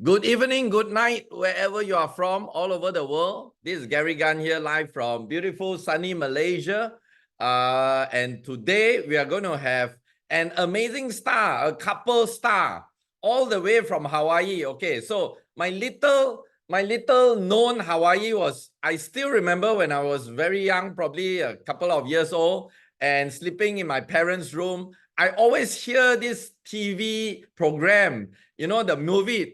Good evening, good night, wherever you are from, all over the world. This is Gary Gan here, live from beautiful, sunny Malaysia. And today we are going to have an amazing star, a couple star, all the way from Hawaii. Okay, so my little known Hawaii was, I still remember when I was very young, probably a couple of years old, and sleeping in my parents' room. I always hear this TV program, you know, the movie.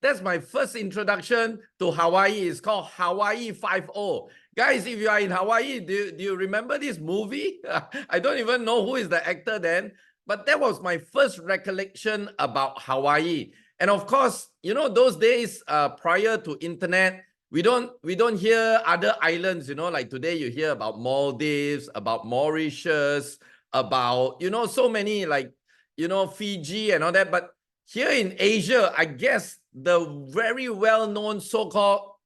That's my first introduction to Hawaii. It's called Hawaii 5-0. Guys, if you are in Hawaii, do you remember this movie? I don't even know who is the actor then, but that was my first recollection about Hawaii. And of course, you know, those days prior to internet, we don't hear other islands, you know, like today you hear about Maldives, about Mauritius, about, you know, so many, like, you know, Fiji and all that. But here in Asia, I guess the very well-known so-called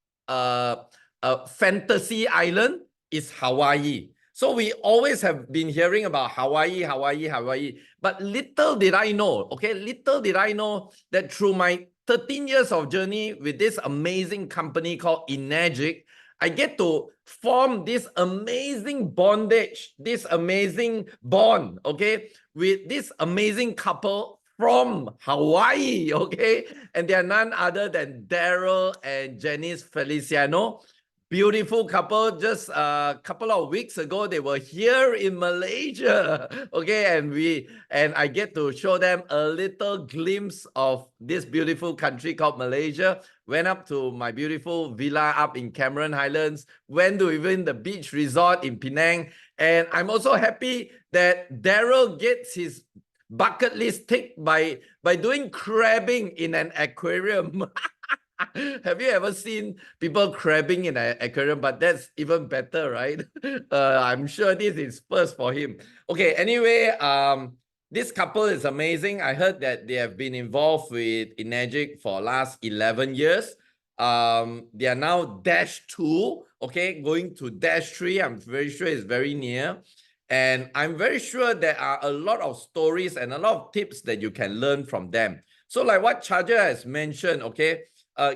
fantasy island is Hawaii. So we always have been hearing about Hawaii, Hawaii, Hawaii. But little did I know, okay, little did I know that through my 13 years of journey with this amazing company called Enagic, I get to form this amazing bondage, this amazing bond, okay, with this amazing couple from Hawaii, okay? And they are none other than Darrell and Jen Feliciano. Beautiful couple. Just a couple of weeks ago, they were here in Malaysia. Okay, and I get to show them a little glimpse of this beautiful country called Malaysia. Went up to my beautiful villa up in Cameron Highlands, went to even the beach resort in Penang. And I'm also happy that Darrell gets his bucket list ticked by doing crabbing in an aquarium. Have you ever seen people crabbing in an aquarium? But that's even better, right? I'm sure this is first for him. Okay, anyway, this couple is amazing. I heard that they have been involved with Enagic for last 11 years. They are now -2, okay, going to -3. I'm very sure it's very near. And I'm very sure there are a lot of stories and a lot of tips that you can learn from them. So like what Charger has mentioned, okay,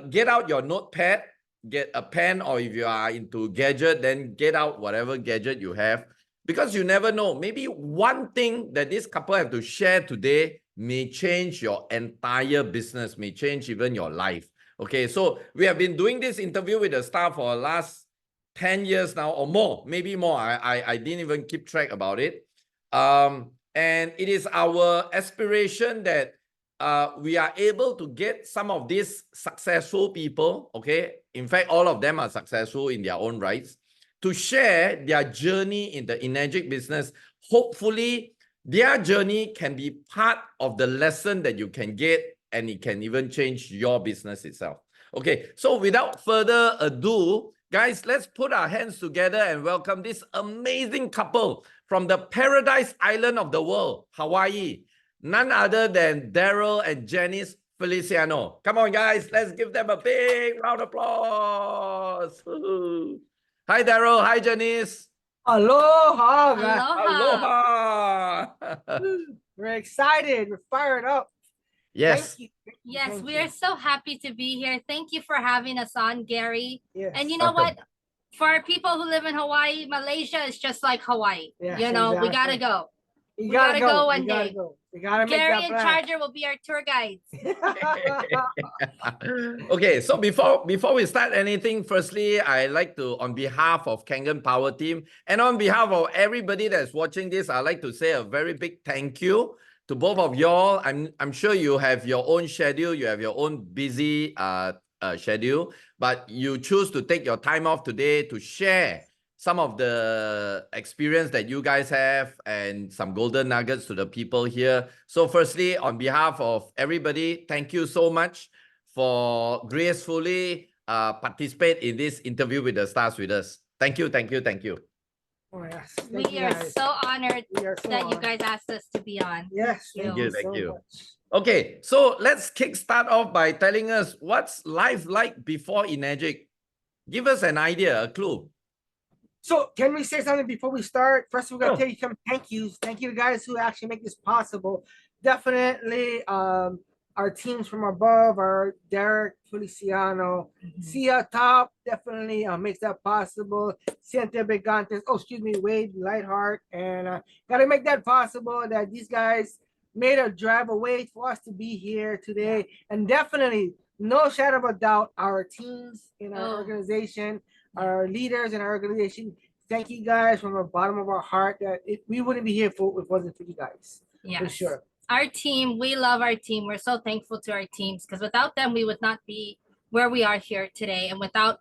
get out your notepad, get a pen, or if you are into gadget, then get out whatever gadget you have, because you never know. Maybe one thing that this couple have to share today may change your entire business, may change even your life. Okay, so we have been doing this interview with the staff for the last 10 years now or more, maybe more. I didn't even keep track about it. And it is our aspiration that we are able to get some of these successful people, okay? In fact, all of them are successful in their own rights, to share their journey in the Enagic business. Hopefully, their journey can be part of the lesson that you can get, and it can even change your business itself. Okay, so without further ado, guys, let's put our hands together and welcome this amazing couple from the paradise island of the world, Hawaii. None other than Darrell and Jen Feliciano. Come on, guys. Let's give them a big round of applause. Hi, Darrell. Hi, Janice. Aloha, man. Aloha. We're excited. We're fired up. Yes. Thank you. Yes, we are so happy to be here. Thank you for having us on, Gary. Yes. And you know Welcome. what? For people who live in Hawaii, Malaysia is just like Hawaii. Yes, you know, we exactly. gotta go. You We gotta gotta go go one You gotta day. go. We gotta make Gary that and plan. Charger will be our tour guides. Okay, so before we start anything, firstly, I'd like to, on behalf of Kangen Power Team and on behalf of everybody that's watching this, I'd like to say a very big thank you to both of y'all. I'm sure you have your own schedule, you have your own busy schedule, but you choose to take your time off today to share some of the experience that you guys have and some golden nuggets to the people here. So firstly, on behalf of everybody, thank you so much for gracefully participate in this interview with the stars with us. Thank you, thank you, thank you. Oh, yes. We Thank you, are guys. so honored We are so that you honored. guys asked us to be on. Yes. Thank Thank you. Thank so you. much. Okay, so let's kickstart off by telling us what's life like before Enagic. Give us an idea, a clue. So can we say something before we start? First, we're gonna Sure. tell you some thank yous. Thank you to guys who actually make this possible. definitely our teams from above are Derek Feliciano, Sia Top definitely makes that possible. Siente Begantes, oh excuse me, Wade Lightheart, and gotta make that possible. That these guys made a drive away for us to be here today, and definitely no shadow of a doubt, our teams in our organization, our leaders in our organization. Thank you guys from the bottom of our heart. That we wouldn't be here if it wasn't for you guys. Yes. For sure. Our team, we love our team. We're so thankful to our teams because without them, we would not be where we are here today. And without,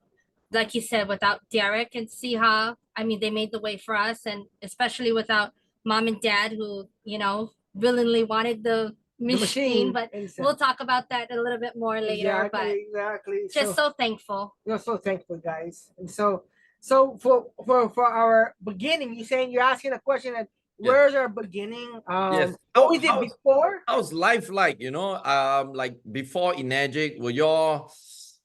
like you said, without Derek and Siha, I mean, they made the way for us. And especially without mom and dad who, you know, willingly wanted the machine. But we'll talk about that a little bit more later. Exactly. Just so thankful. We're so thankful, guys. And so for our beginning, you're asking a question that where's our beginning? Yes. What we did before? How's life like? You know, like before Enagic, were y'all,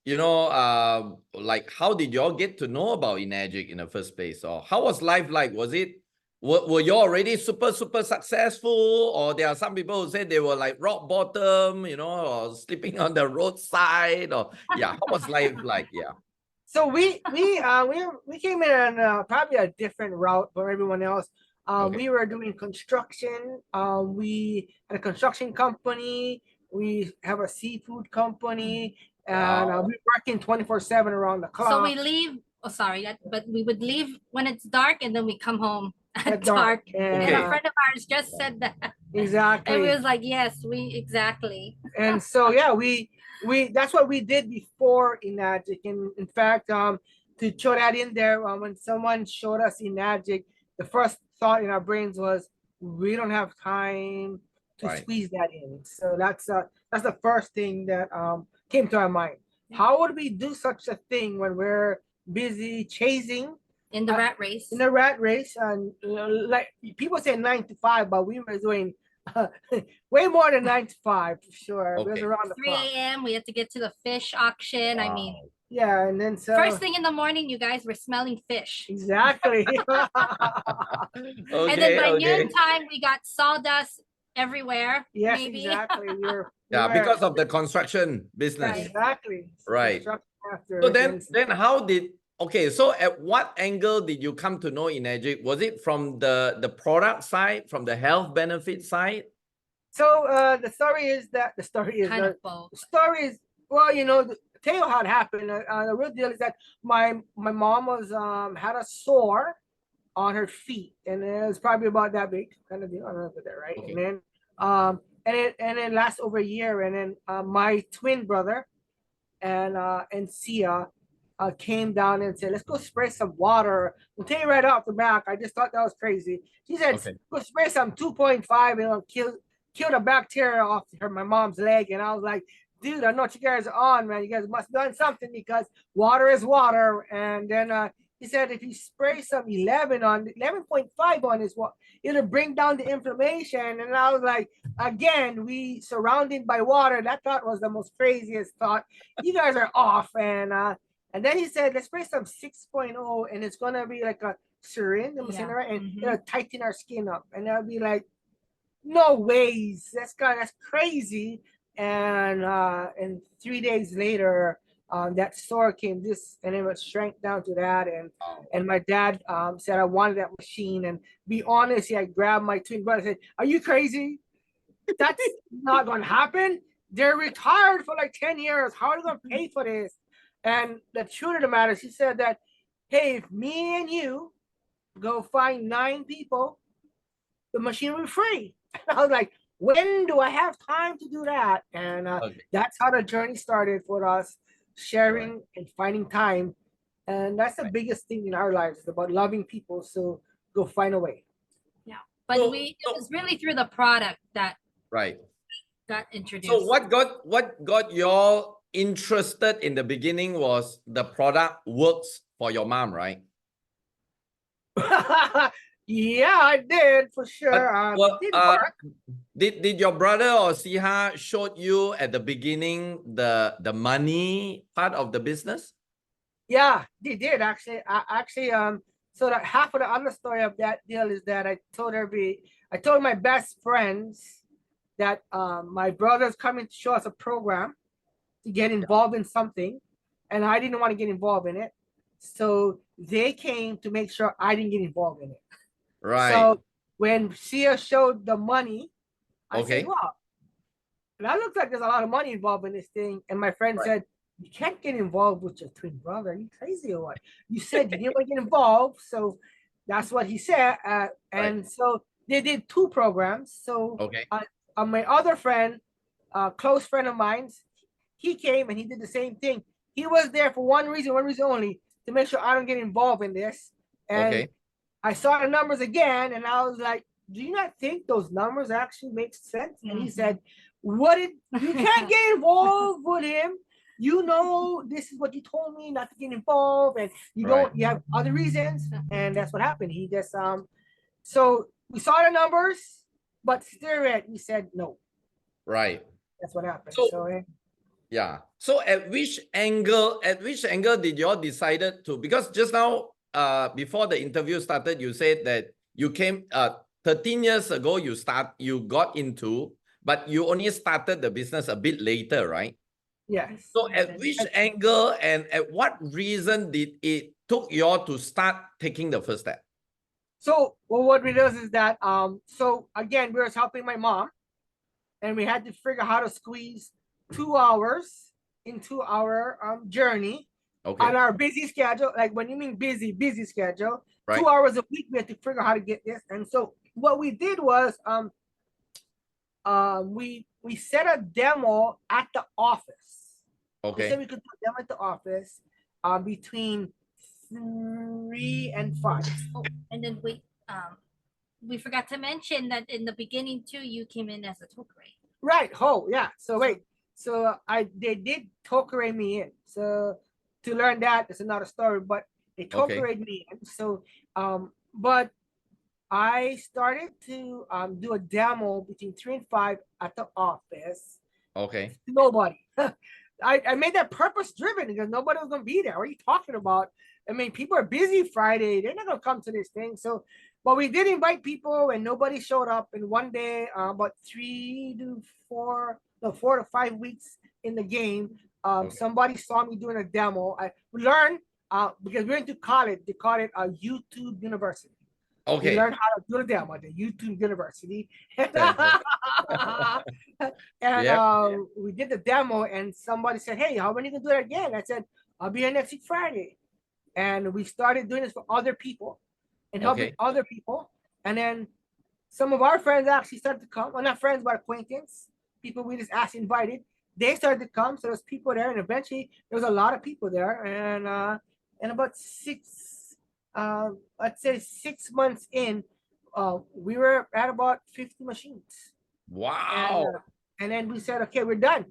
you know, like how did y'all get to know about Enagic in the first place? Or how was life like? Was it were you already super successful, or there are some people who say they were like rock bottom, you know, or sleeping on the roadside, or yeah, how was life like? Yeah. So we came in on probably a different route from everyone else. We were doing construction. We had a construction company. We have a seafood company, and we're working 24/7 around the clock. So we leave. Oh, sorry, but we would leave when it's dark, and then we come home at dark. And a friend of ours just said that. Exactly. And we was like, yes, we exactly. And so yeah, we that's what we did before Enagic. And in fact, to show that in there, when someone showed us Enagic, the first thought in our brains was, we don't have time to squeeze that in. So that's the first thing that came to our mind. How would we do such a thing when we're busy chasing in the rat race? In the rat race, and like people say 9 to 5, but we were doing way more than 9 to 5 for sure. It was around the 3 a.m. We had to get to the fish auction. I mean, yeah, and then so first thing in the morning, you guys were smelling fish. Exactly. And then by noon time, we got sawdust everywhere. Yes, maybe. exactly. Because of the construction business. Exactly. Right. So then how did so at what angle did you come to know Enagic? Was it from the product side, from the health benefit side? So the story is well, you know, tell you how it happened. The real deal is that my mom was had a sore on her feet, and it was probably about that big kind of deal. I don't know if that right. And then and it lasts over a year, and then my twin brother and Sia came down and said, let's go spray some water. I'll tell you right off the back, I just thought that was crazy. She said, go spray some 2.5 and it'll kill the bacteria off my mom's leg. And I was like, dude, I know what you guys are on, man. You guys must have done something because water is water. And then he said, if you spray some 11.5 on is what it'll bring down the inflammation. And I was like, again, we surrounded by water. That thought was the most craziest thought. You guys are off. And then he said, let's spray some 6.0 and it's going to be like a syringe, and it'll tighten our skin up. And I'll be like, no ways. That's crazy. And 3 days later, that sore came and it was shrank down to that. And my dad said, I wanted that machine. And be honest, I grabbed my twin brother and said, are you crazy? That's not going to happen. They're retired for like 10 years. How are they going to pay for this? And the truth of the matter, she said that, hey, if me and you go find 9 people, the machine will be free. And I was like, when do I have time to do that? And that's how the journey started for us, sharing and finding time. And that's the biggest thing in our lives. It's about loving people. So go find a way. Yeah. But it was really through the product that got introduced. So what got y'all interested in the beginning was the product works for your mom, right? Yeah, I did for sure. Did your brother or Siha showed you at the beginning the money part of the business? Yeah, they did actually. So that half of the understory of that deal is that I told my best friends that my brother's coming to show us a program to get involved in something, and I didn't want to get involved in it. So they came to make sure I didn't get involved in it. Right. So when Sia showed the money, I Okay. said, wow, that looks like there's a lot of money involved in this thing. And my friend Right. said, you can't get involved with your twin brother. Are you crazy or what? You said you didn't want to get involved. So that's what he said. And so they did 2 programs. So Okay. my other friend, close friend of mine, he came and he did the same thing. He was there for one reason only, to make sure I don't get involved in this. And Okay. I saw the numbers again, and I was like, do you not think those numbers actually make sense? And he said, you can't get involved with him. You know, this is what you told me not to get involved, and you have other reasons. And that's what happened. He just, so we saw the numbers, but still we said no. Right. That's what happened. So yeah. So at which angle did you all decided to, because just now, before the interview started, you said that you came 13 years ago, you got into, but you only started the business a bit later, right? Yes. So at which angle and at what reason did it took you all to start taking the first step? So what it does is that, so again, we were helping my mom, and we had to figure out how to squeeze 2 hours into our journey on our busy schedule. Like when you mean busy schedule, 2 hours a week, we had to figure out how to get this. And so what we did was we set a demo at the office. Okay. We said we could do a demo at the office between 3 and 5. Oh, and then we forgot to mention that in the beginning too, you came in as a tokeray. Right. Oh, yeah. So wait. So they did tokeray me in. So to learn that, it's another story. But they tokerayed me in. So but I started to do a demo between 3 and 5 at the office. Okay. Nobody. I made that purpose driven because nobody was gonna be there. What are you talking about? I mean, people are busy Friday. They're not gonna come to this thing. So, but we did invite people, and nobody showed up. And one day, about 4 to 5 weeks in the game, somebody saw me doing a demo. I learned because we went to college. They call it a YouTube University. Okay. We learned how to do the demo at the YouTube University. And we did the demo, and somebody said, hey, how many can do it again? I said, I'll be here next week Friday. And we started doing this for other people and helping other people. And then some of our friends actually started to come. Well, not friends, but acquaintance. People we just asked invited. They started to come. So there's people there. And eventually there was a lot of people there. And about 6 months in, we were at about 50 machines. Wow. And then we said, okay, we're done.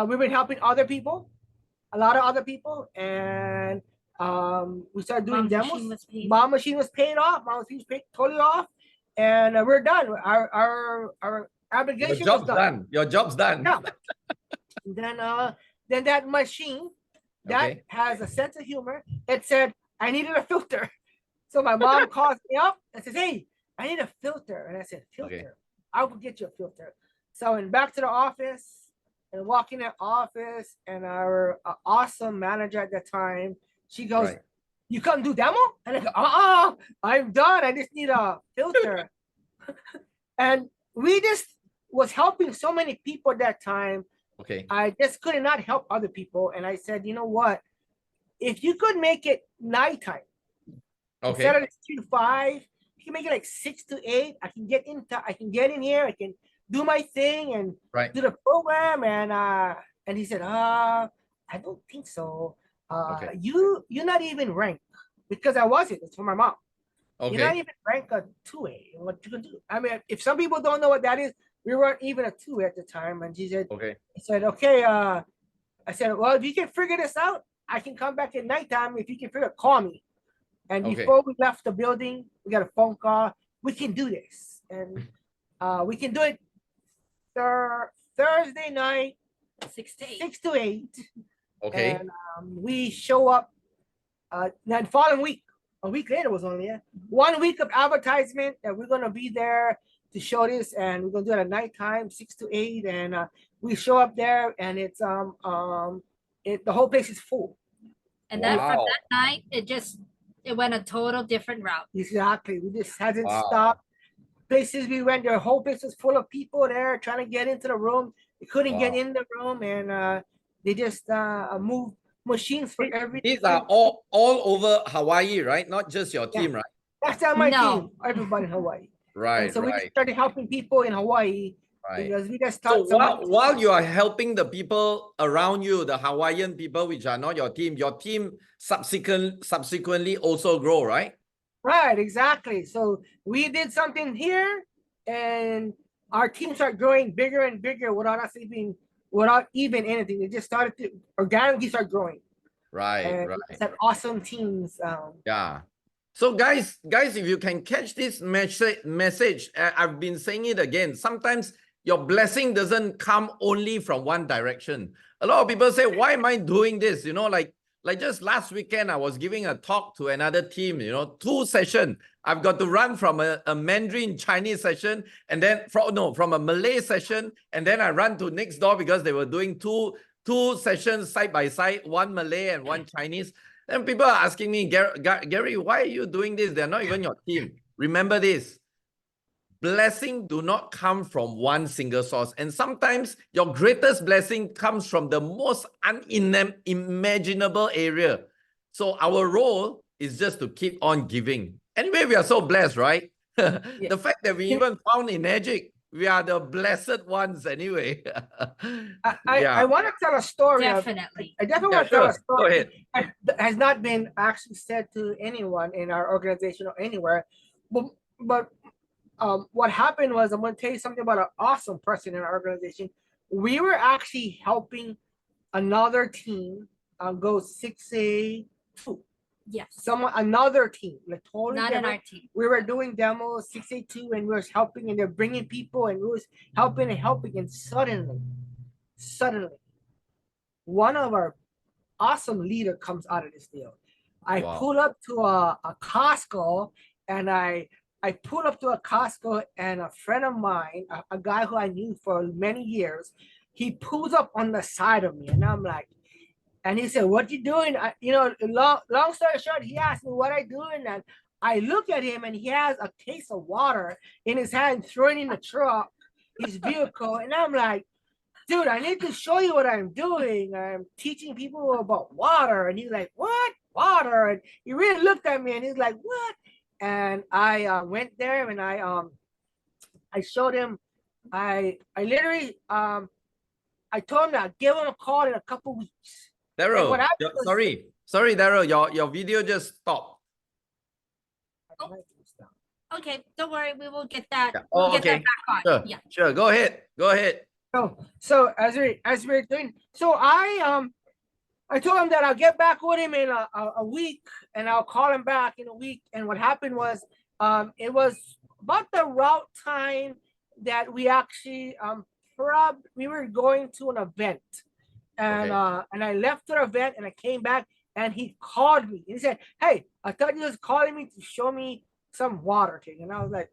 We've been helping other people, a lot of other people, and we started doing demos. Bomb machine was paid off. Bomb machine was paid totally off, and we're done. Our obligation was done. Your job's done. Yeah. Then that machine that has a sense of humor. It said I needed a filter, so my mom calls me up and says, "Hey, I need a filter," and I said, "Filter? I will get you a filter." So I went back to the office and walk in the office, and our awesome manager at the time, she goes, "You come do demo?" And I go, I'm done. I just need a filter. And we just was helping so many people at that time. I just could not help other people. And I said, you know what? If you could make it nighttime, instead of 2 to 5, you can make it like 6 to 8. I can get in here. I can do my thing and do the program. And he said, I don't think so. You're not even ranked, because I wasn't. It's for my mom. You're not even ranked a 2A. What you can do? I mean, if some people don't know what that is, we weren't even a 2A at the time. And she said, I said, I said, well, if you can figure this out, I can come back at nighttime. If you can figure it, call me. And before we left the building, we got a phone call. We can do this. And we can do it Thursday night, 6 to 8. And we show up then following week. A week later was only 1 week of advertisement that we're going to be there to show this, and we're gonna do it at nighttime, 6 to 8, and we show up there, and it's the whole place is full. And then from Wow. that night, it went a total different route. Exactly. We just hasn't Wow. stopped. Places we went, the whole place was full of people there trying to get into the room. They couldn't get Wow. in the room, and they just moved machines for everything. These are all over Hawaii, right? Not just your Yeah. team, right? That's not my No. team. Everybody in Hawaii. Right, And so we just right, started helping people in Hawaii right. because we just So thought while you are helping the people around you, the Hawaiian people, which are not your team subsequently also grow, right? right, exactly. So we did something here, and our team started growing bigger and bigger without even anything. They just started to organically start growing. Right, And right. we had awesome teams. Yeah. So guys, if you can catch this message, I've been saying it again. Sometimes your blessing doesn't come only from one direction. A lot of people say, why am I doing this? You know, like just last weekend, I was giving a talk to another team, 2 sessions. I've got to run from a Mandarin Chinese session, and then from a Malay session, and then I run to next door because they were doing two sessions side by side, one Malay and one Chinese. And people are asking me, Gary, why are you doing this? They're not even your team. Remember this. Blessing do not come from one single source. And sometimes your greatest blessing comes from the most unimaginable area. So our role is just to keep on giving. Anyway, we are so blessed, right? The fact that we even found in Magic, we are the blessed ones anyway. I want to tell a story. Definitely. I definitely want to tell a story. Go ahead. That has not been actually said to anyone in our organization or anywhere. But what happened was, I'm going to tell you something about an awesome person in our organization. We were actually helping another team go 6A2. Yes. Another team, like totally Not different. in our team. We were doing demos 6A2, and we were helping, and they're bringing people, and we was helping, and suddenly, one of our awesome leader comes out of this deal. I pull up to a Costco, and I pulled up to a Costco, and a friend of mine, a guy who I knew for many years, he pulls up on the side of me, and I'm like, and he said, "What you doing?" Long story short, he asked me what I doing, and I look at him, and he has a case of water in his hand, throwing in the truck, his vehicle, and I'm like, "Dude, I need to show you what I'm doing. I'm teaching people about water." And he's like, "What? Water?" And he really looked at me, and he's like, "What?" And I went there, and I showed him. I literally I told him that I'd give him a call in a couple weeks. Darrell, sorry, Darrell, your video just stopped. Okay, don't worry, we will get that. Yeah. We'll Oh, get okay. that back on. Sure. Go ahead. So as we're doing, so I told him that I'll get back with him in a week, and I'll call him back in a week. And what happened was, it was about the route time that we actually we were going to an event, and I left the event, and I came back, and he called me. He said, "Hey, I thought you was calling me to show me some water thing." And I was like,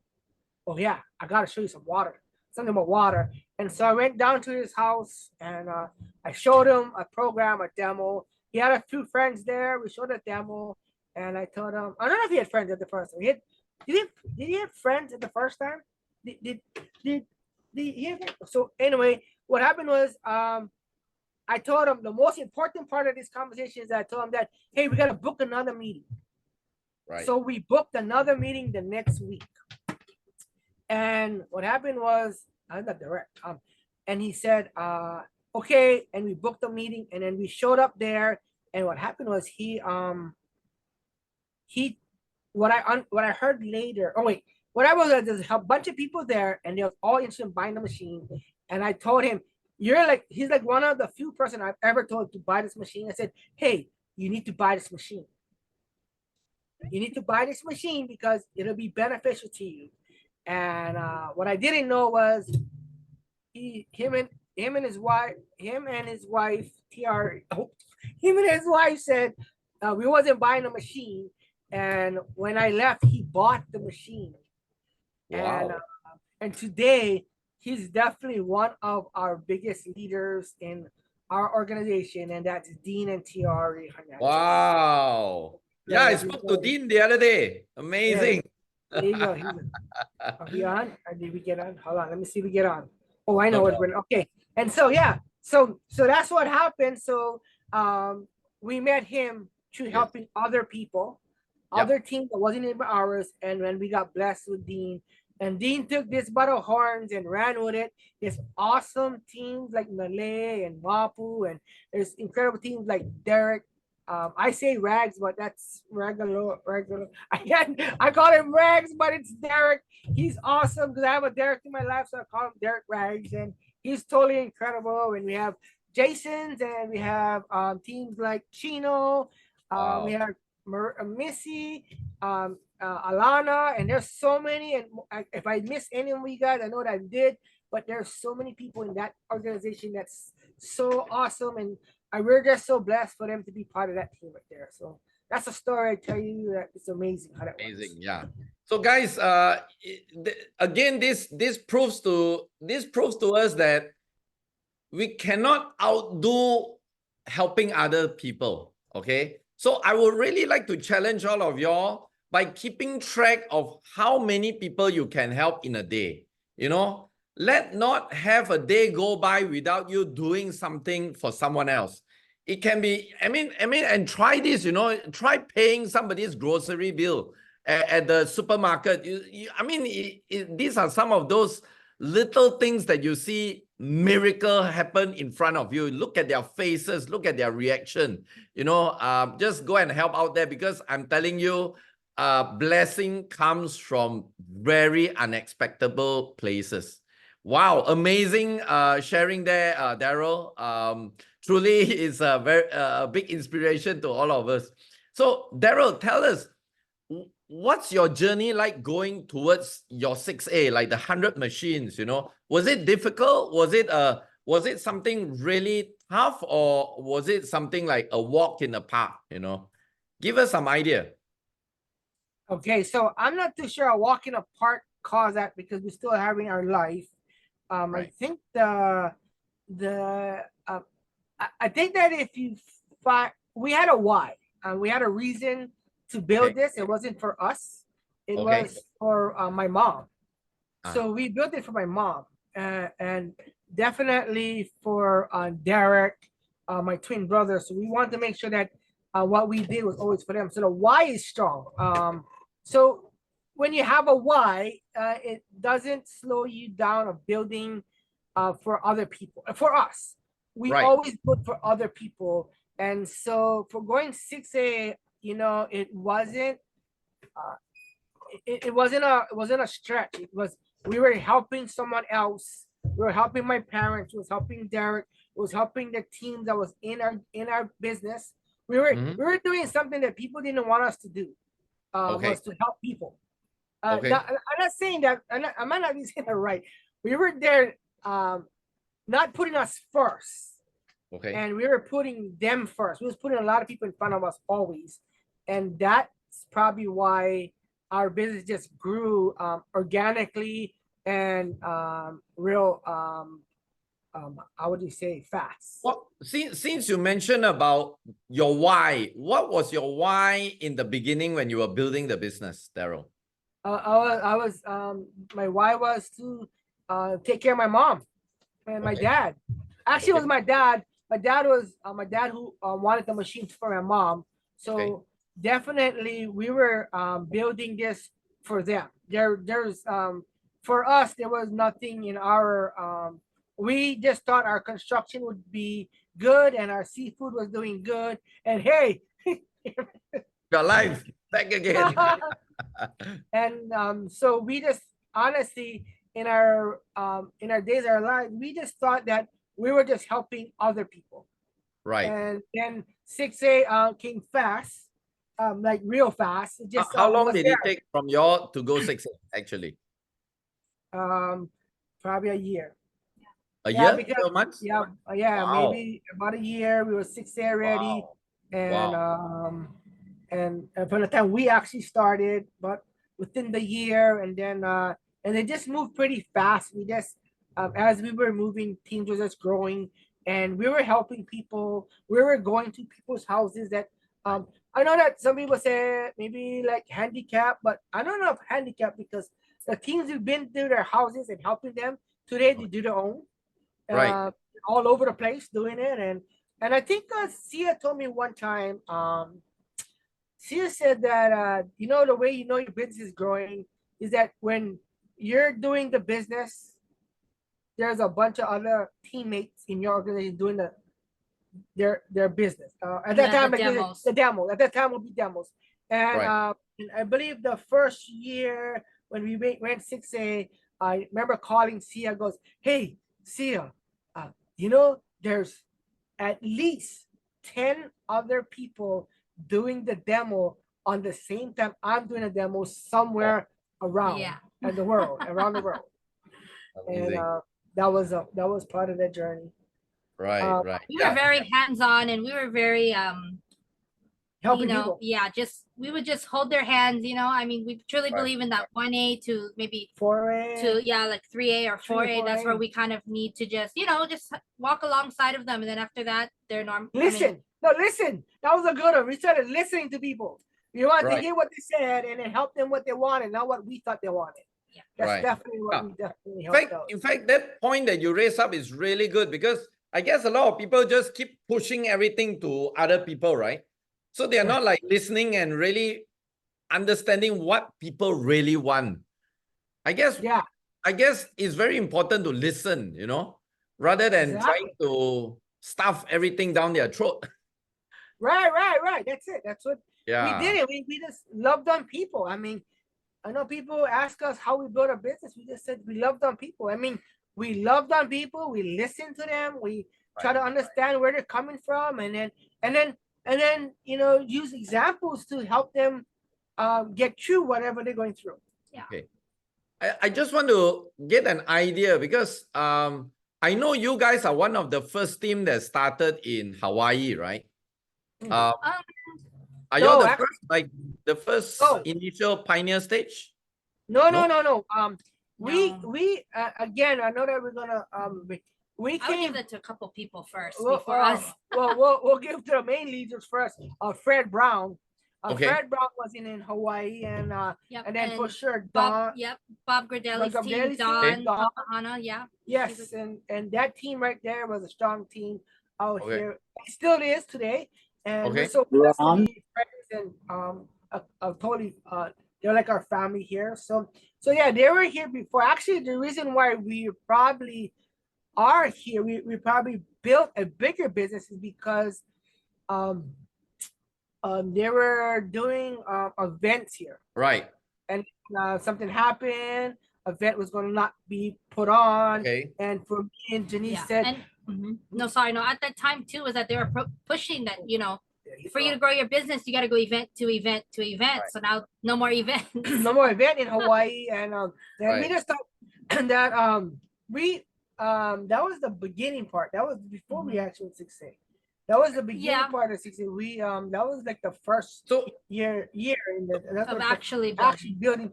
"Oh yeah, I gotta show you some water, something about water." And so I went down to his house, and I showed him a program, a demo. He had a few friends there. We showed a demo, and I told him, I don't know if he had friends at the first time. Did he have friends at the first time? Did he have? So anyway, what happened was, I told him the most important part of this conversation is that I told him that, hey, we got to book another meeting. Right. So we booked another meeting the next week. And what happened was, I'm not direct. And he said, okay. And we booked a meeting, and then we showed up there. And what happened was what I heard later. Oh wait, what I was, there's a bunch of people there, and they were all interested in buying the machine. And I told him, he's like one of the few person I've ever told to buy this machine. I said, hey, you need to buy this machine. You need to buy this machine because it'll be beneficial to you. And what I didn't know was him and his wife said we wasn't buying a machine. And when I left, he bought the machine. Wow. And today, he's definitely one of our biggest leaders in our organization, and that's Dean and Tiari Hernandez. Wow. Yeah, I spoke to Dean the other day. Amazing. There you go. Are we on? Or did we get on? Hold on. Let me see if we get on. Oh, I know No what we're okay. And so yeah, so that's what happened. So we met him through helping other people, other teams that wasn't even ours. And when we got blessed with Dean, and Dean took this butt of horns and ran with it. There's awesome teams like Malay and Mapu, and there's incredible teams like Derek. I say Rags, but that's regular. I call him Rags, but it's Derek. He's awesome because I have a Derek in my life, so I call him Derek Rags, and he's totally incredible. And we have Jason's, and we have teams like Chino. We have Missy, Alana, and there's so many. And if I miss any of you guys, I know that I did, but there's so many people in that organization that's so awesome, and we're just so blessed for them to be part of that team right there. So that's a story I tell you that it's amazing how that works. Yeah. So guys, again, this proves to us that we cannot outdo helping other people. Okay. So I would really like to challenge all of y'all by keeping track of how many people you can help in a day. You know, let not have a day go by without you doing something for someone else. It can be, and try this, you know, try paying somebody's grocery bill at the supermarket. These are some of those little things that you see miracle happen in front of you. Look at their faces, look at their reaction. You know, just go and help out there, because I'm telling you, blessing comes from very unexpected places. Wow, amazing sharing there, Darrell. Truly is a very big inspiration to all of us. So Darrell, tell us, what's your journey like going towards your 6A, like the 100 machines? You know, was it difficult? Was it something really tough, or was it something like a walk in the park? You know, give us some idea. Okay, so I'm not too sure a walk in a park caused that, because we're still having our life. Right. I think I think that if you find, we had a why, we had a reason to build this. It wasn't for us. It was for my mom. So we built it for my mom, and definitely for Derek, my twin brother. So we wanted to make sure that what we did was always for them. So the why is strong. So when you have a why, it doesn't slow you down of building for other people. For us, we always put for other people. And so for going 6A, you know, it wasn't a stretch. It was, we were helping someone else. We were helping my parents. It was helping Derek. It was helping the team that was in our business. We were doing something that people didn't want us to do. Was to help people. Now, I'm not saying that. I might not be saying that right. We were there, not putting us first. And we were putting them first. We was putting a lot of people in front of us always, and that's probably why our business just grew organically and real. How would you say, fast? Well, since you mentioned about your why, what was your why in the beginning when you were building the business, Darrell? I was my why was to take care of my mom and my dad. Actually, it was my dad. My dad was my dad who wanted the machines for my mom. So definitely we were building this for them. There's for us, there was nothing in our we just thought our construction would be good and our seafood was doing good. And hey, your life back again. And so we just honestly in our days of our lives, we just thought that we were just helping other people. Right. And then 6A came fast, like real fast. It just how long did it take from your to go 6A actually? Probably a year. A year? Because, 12 months? Yeah, wow. Maybe about a year. We were 6A already. Wow. And from the time we actually started, but within the year, and then and they just moved pretty fast. We just, as we were moving, teams was just growing, and we were helping people. We were going to people's houses that, I know that some people say maybe like handicap, but I don't know if handicap because the teams we've been to their houses and helping them today, they do their own, Right. all over the place doing it, and I think Sia told me one time, Sia said that you know the way you know your business is growing is that when you're doing the business, there's a bunch of other teammates in your organization doing their business. At that Yeah, time, the like demos. the demo. At that time, will be demos, and Right. and I believe the first year when we went 6A, I remember calling Sia. Goes, hey Sia, you know there's at least 10 other people doing the demo on the same time I'm doing a demo somewhere around Yeah. in the world, around the world. And Amazing. that was part of the journey. Right. Right. We Yeah. were very hands-on, and we were very Helping people. yeah, just we would just hold their hands, I mean, we truly Right. believe in that 1A to maybe 4A. to like 3A or 3A, 4A. That's where 4A. we kind of need to just just walk alongside of them, and then after that they're normal. Listen. No, listen. That was a good one. We started listening to people. We wanted to Right. hear what they said and then help them what they wanted, not what we thought they wanted. Yeah. That's Right. definitely what Yeah. we definitely In helped fact, out. in fact, that point that you raised up is really good because I guess a lot of people just keep pushing everything to other people, right? So they are Yeah. not like listening and really understanding what people really want. I guess Yeah. it's very important to listen, rather than trying Exactly. to stuff everything down their throat. Right. That's it. That's what Yeah. we did it. We just loved on people. I mean, I know people ask us how we built a business. We just said we loved on people. I mean, we loved on people. We listened to them. We try to understand where they're coming from, and then use examples to help them get through whatever they're going through. Yeah. Okay. I just want to get an idea because I know you guys are one of the first team that started in Hawaii, right? Are you No, the actually- first, like the first No. initial pioneer stage? No. No. We again, I know that we're gonna we I would give came. that to a couple people first Well, before us. we'll give to the main leaders first. Fred Brown. Okay. Fred Brown was in Hawaii, and Yep, and then for and sure Bob, Don. Bob Gradelli's Bob team, Gradelli's team, Don, Don. Papahana, yeah. Yes, and that team right there was a strong team out Okay. here. It still is today, and Okay. we're so blessed to be friends, and totally they're like our family here. So yeah, they were here before. Actually, the reason why we probably are here, we probably built a bigger business is because they were doing events here, Right. and something happened. Event was going to not be put on, Okay. and for me and Janice Yeah. said, And no, sorry, no. At that time too, is that they were pushing that for you know, to grow your business, you got to go event to event to event. Right. So now no more events. no more event in Hawaii, and then Right. we just thought that we that was the beginning part. That was before we actually went 6A. That was the beginning Yeah. part of 6A. We that was like the first So year in the that's Of what the- actually building.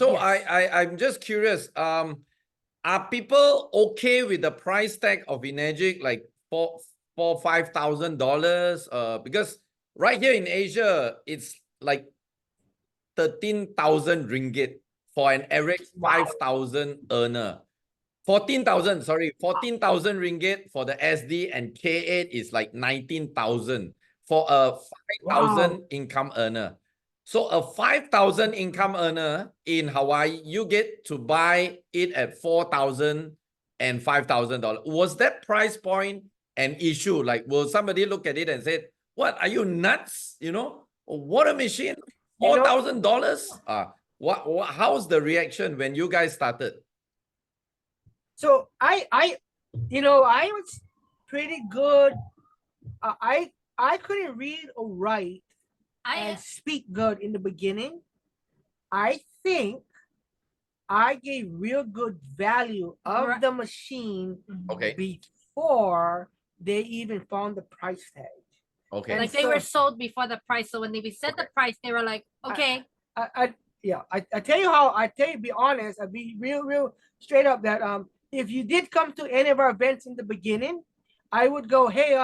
So yes. I'm just curious. Are people okay with the price tag of Enagic, like $5,000? Because right here in Asia, it's like 13,000 ringgit for an average 5,000 earner. 14,000 ringgit for the SD, and K8 is like 19,000 for a 5,000 income earner. So a 5,000 income earner in Hawaii, you get to buy it at $4,000 and $5,000. Was that price point an issue? Like, will somebody look at it and say, "What, are you nuts? What a machine, $4,000?" How's the reaction when you guys started? So I was pretty good. I couldn't read or write and speak good in the beginning. I think I gave real good value of the machine Okay. before they even found the price tag. Okay. Like they were sold before the price. So when we said the price, they were like, okay. yeah, I tell you how, be honest, I'll be real straight up that if you did come to any of our events in the beginning, I would go, hey,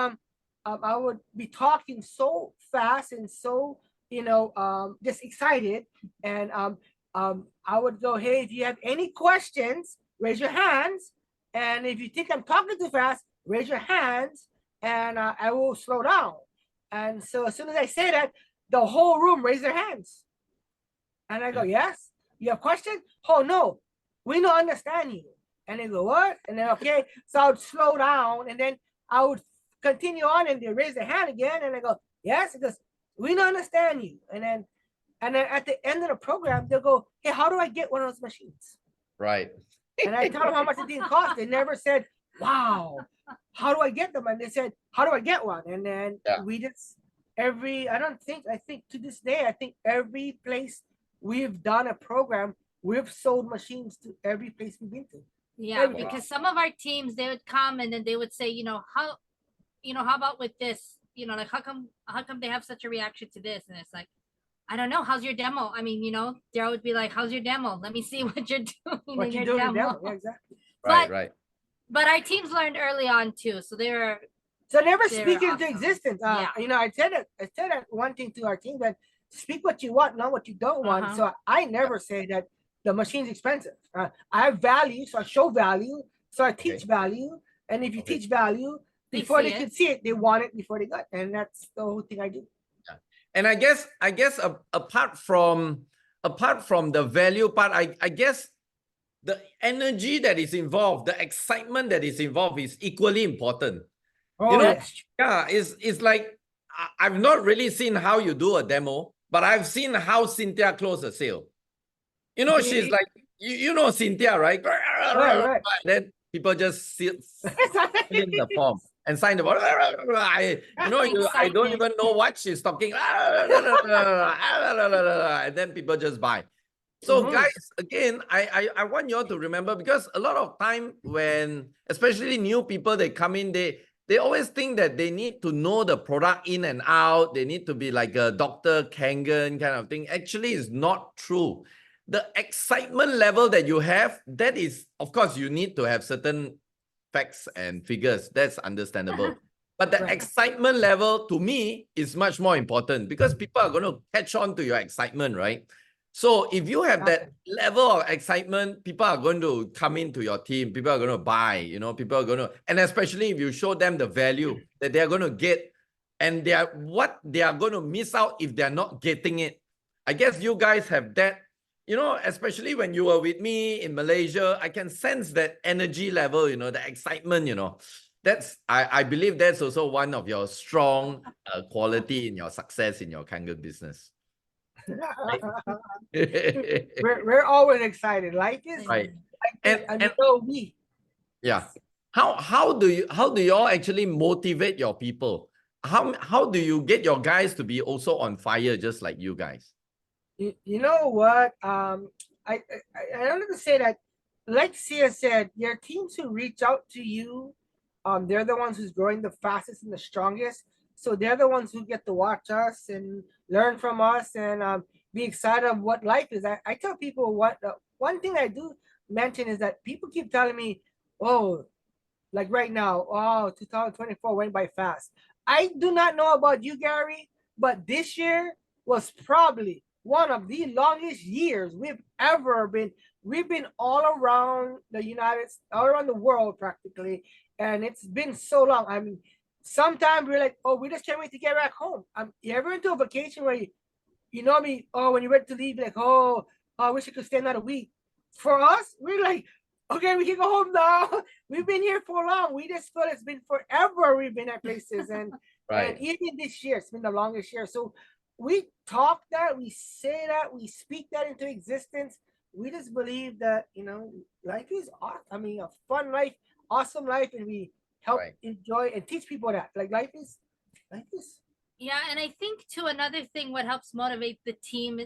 I would be talking so fast and so, just excited. And I would go, hey, if you have any questions, raise your hands. And if you think I'm talking too fast, raise your hands and I will slow down. And so as soon as I say that, the whole room raise their hands. And I go, yes, you have questions? Oh, no, we don't understand you. And they go, what? And then, okay, so I would slow down and then I would continue on and they raise their hand again. And I go, yes, because we don't understand you. And then at the end of the program, they'll go, hey, how do I get one of those machines? Right. And I tell them how much it didn't cost. They never said, wow, how do I get them? And they said, how do I get one? And then we just, I think to this day, I think every place we've done a program, we've sold machines to every place we've been to. Yeah, because some of our teams, they would come and then they would say, how about with this? Like how come they have such a reaction to this? And it's like, I don't know. How's your demo? I mean, Darrell would be like, how's your demo? Let me see what you're doing what in your demo. Yeah, exactly. Right. But our teams learned early on too. So they were never speak into existence. Yeah. I said that one thing to our team, that speak what you want, not what you don't want. So I never say that the machine's expensive. I have value, so I show value. So I teach value. And if you teach value, before they could see it, they want it before they got it. And that's the whole thing I do. Yeah. And I guess apart from the value part, I guess the energy that is involved, the excitement that is involved is equally important. It's like I've not really seen how you do a demo, but I've seen how Cynthia close a sale. She's like, Cynthia, right? Right. Then people just fill in the form and sign the form. I don't even know what she's talking. And then people just buy. So guys, again, I want you all to remember, because a lot of time when, especially new people, they come in, they always think that they need to know the product in and out. They need to be like a Dr. Kangen kind of thing. Actually, it's not true. The excitement level that you have, that is, of course, you need to have certain facts and figures. That's understandable. But the excitement level, to me, is much more important, because people are going to catch on to your excitement, right? So if you have that level of excitement, people are going to come into your team. People are going to buy, people are going to, and especially if you show them the value that they are going to get, and what they are going to miss out if they're not getting it. I guess you guys have that, especially when you were with me in Malaysia, I can sense that energy level, the excitement, I believe that's also one of your strong quality in your success in your Kangen business. we're always excited. Life is right. And we. Yeah. How do you all actually motivate your people? How do you get your guys to be also on fire just like you guys? You know what? I wanted to say that, like Sia said, your teams who reach out to you, they're the ones who's growing the fastest and the strongest. So they're the ones who get to watch us and learn from us and be excited of what life is. I tell people one thing I do mention is that people keep telling me, oh, like right now, 2024 went by fast. I do not know about you, Gary, but this year was probably one of the longest years we've ever been. We've been all around all around the world practically, and it's been so long. I mean, sometimes we're like, oh, we just can't wait to get back home. You ever into a vacation where when you're ready to leave, like, oh, I wish I could stay another week. For us, we're like, okay, we can go home now. We've been here for long. We just feel it's been forever we've been at places. And, and even this year, it's been the longest year. So we talk that, we say that, we speak that into existence. We just believe that, life is awesome. I mean, a fun life, awesome life, and we help enjoy and teach people that. Like life is. Yeah, and I think too, another thing what helps motivate the team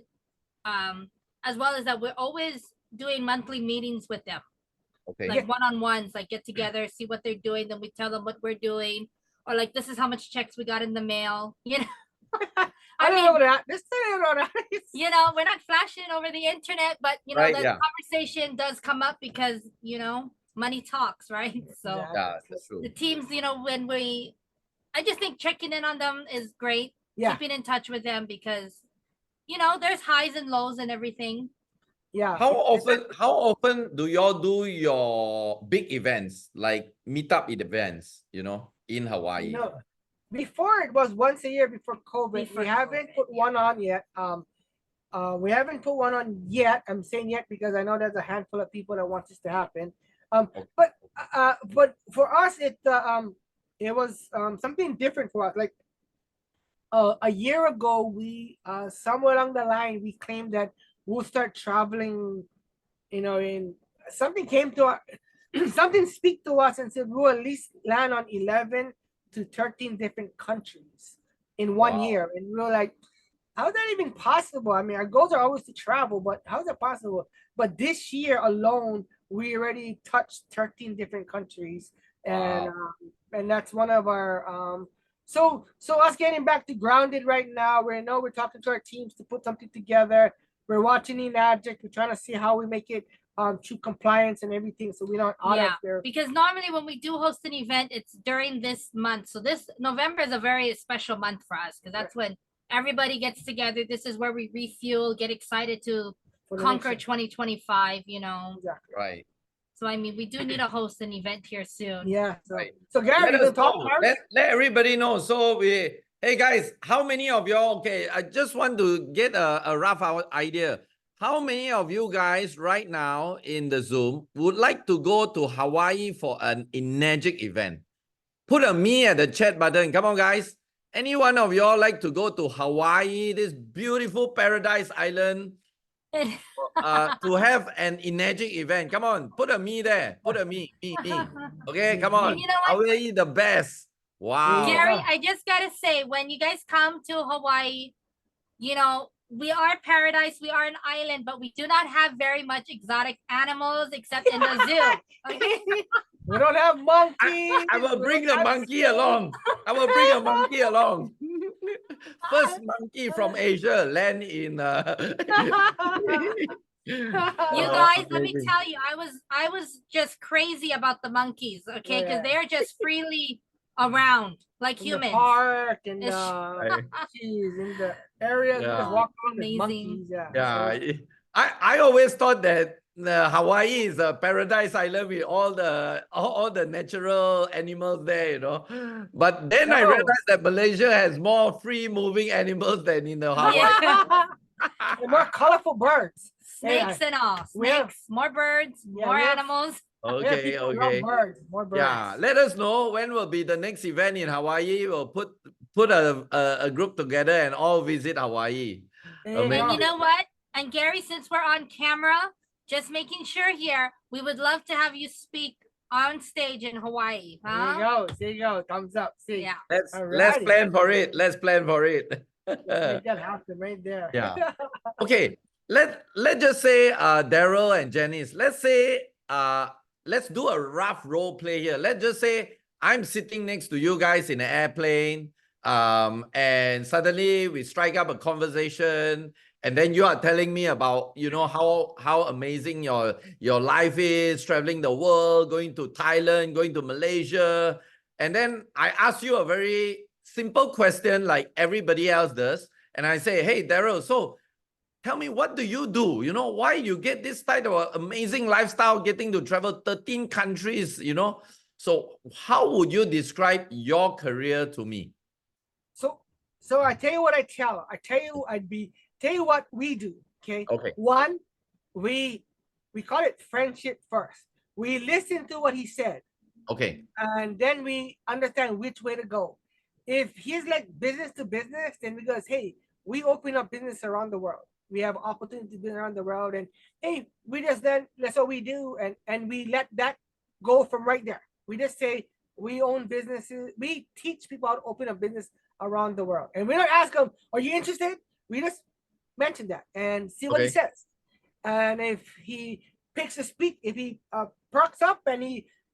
as well is that we're always doing monthly meetings with them. Okay. Like one-on-ones, like get together, see what they're doing, then we tell them what we're doing, or like this is how much checks we got in the mail, I don't know what that. This thing, I don't know what that is. You know, we're not flashing over the internet, but you know, Right, the yeah. conversation does come up because, you know, money talks, right? So Exactly. Yeah, that's true. the teams, you know, I just think checking in on them is great. Yeah. Keeping in touch with them because, you know, there's highs and lows and everything. Yeah. How often do y'all do your big events, like meetup events, you know, in Hawaii? No. Before it was once a year before COVID. Before we haven't COVID, put one on yet. We haven't put one on yet. I'm saying yet because I know there's a handful of people that want this to happen. But for us, it was something different for us. Like a year ago, we somewhere along the line we claimed that we'll start traveling. You know, in something came to our, something speak to us and said we'll at least land on 11 to 13 different countries in one Wow. year, and we were like, how's that even possible? I mean, our goals are always to travel, but how's that possible? But this year alone, we already touched 13 different countries, and Wow. and that's one of our so us getting back to grounded right now. We're talking to our teams to put something together. We're watching Enagic. We're trying to see how we make it to compliance and everything, so we don't out yeah, of there. because normally when we do host an event, it's during this month. So this November is a very special month for us because that's when everybody gets together. This is where we refuel, get excited to For the conquer next 2025, you know. Exactly. Right. So I mean, we do need to host an event here soon. Yeah. So, Right. so Gary, Let you us can talk know. first? Let everybody know. So hey guys, how many of y'all? Okay, I just want to get a rough idea. How many of you guys right now in the Zoom would like to go to Hawaii for an Enagic event? Put a me at the chat button. Come on, guys. Any one of y'all like to go to Hawaii, this beautiful paradise island, to have an Enagic event? Come on, put a me there. Put a me. Okay, come on. And you know what? Hawaii the best. Wow. Gary, Yeah. I just gotta say, when you guys come to Hawaii, you know, we are paradise, we are an island, but we do not have very much exotic animals except in the zoo. Okay. We don't have monkeys. I will we bring don't a have monkey snakes. along. I will bring a monkey along. First monkey from Asia land in. You Oh, guys, let me amazing. tell you, I was just crazy about the monkeys, okay? Because Yeah. they're just freely around like In the humans. park and It's- Right. geez, in the areas we Yeah. just walk around with Amazing. monkeys. Yeah. Yeah, So, I always thought that Hawaii is a paradise island with all the natural animals there, you know. But then I No. realized that Malaysia has more free moving animals than in the Hawaii. Yeah. and more colorful birds. Snakes and all. we have- Snakes, more birds, Yeah, more we have- animals. Yeah, Okay, people love okay. birds. More birds. Yeah, let us know when will be the next event in Hawaii. We'll put a group together and all visit Hawaii. There you Amazing. And go. you know what? And Gary, since we're on camera, just making sure here, we would love to have you speak on stage in Hawaii. There you Huh? go. There you go. Thumbs up. See. Yeah. Let's Alrighty. plan for it. Let's plan for it. Let's make that happen right there. Yeah. Okay. Let's just say Darrell and Janice. Let's say let's do a rough role play here. Let's just say I'm sitting next to you guys in an airplane. And suddenly we strike up a conversation, and then you are telling me about, you know, how amazing your life is, traveling the world, going to Thailand, going to Malaysia. And then I ask you a very simple question like everybody else does. And I say, hey, Darrell, so tell me, what do? You know, why you get this type of amazing lifestyle, getting to travel 13 countries, you know? So how would you describe your career to me? So I tell you what I tell you what we do. Okay. Okay. One, we call it friendship first. We listen to what he said, Okay. and then we understand which way to go. If he's like business to business, then we goes, hey, we open up business around the world. We have opportunities around the world, and hey, that's what we do, and we let that go from right there. We just say we own businesses. We teach people how to open a business around the world, and we don't ask them, "Are you interested?" We just mention that and see what he Okay. says. And if he picks a speak, if he perks up and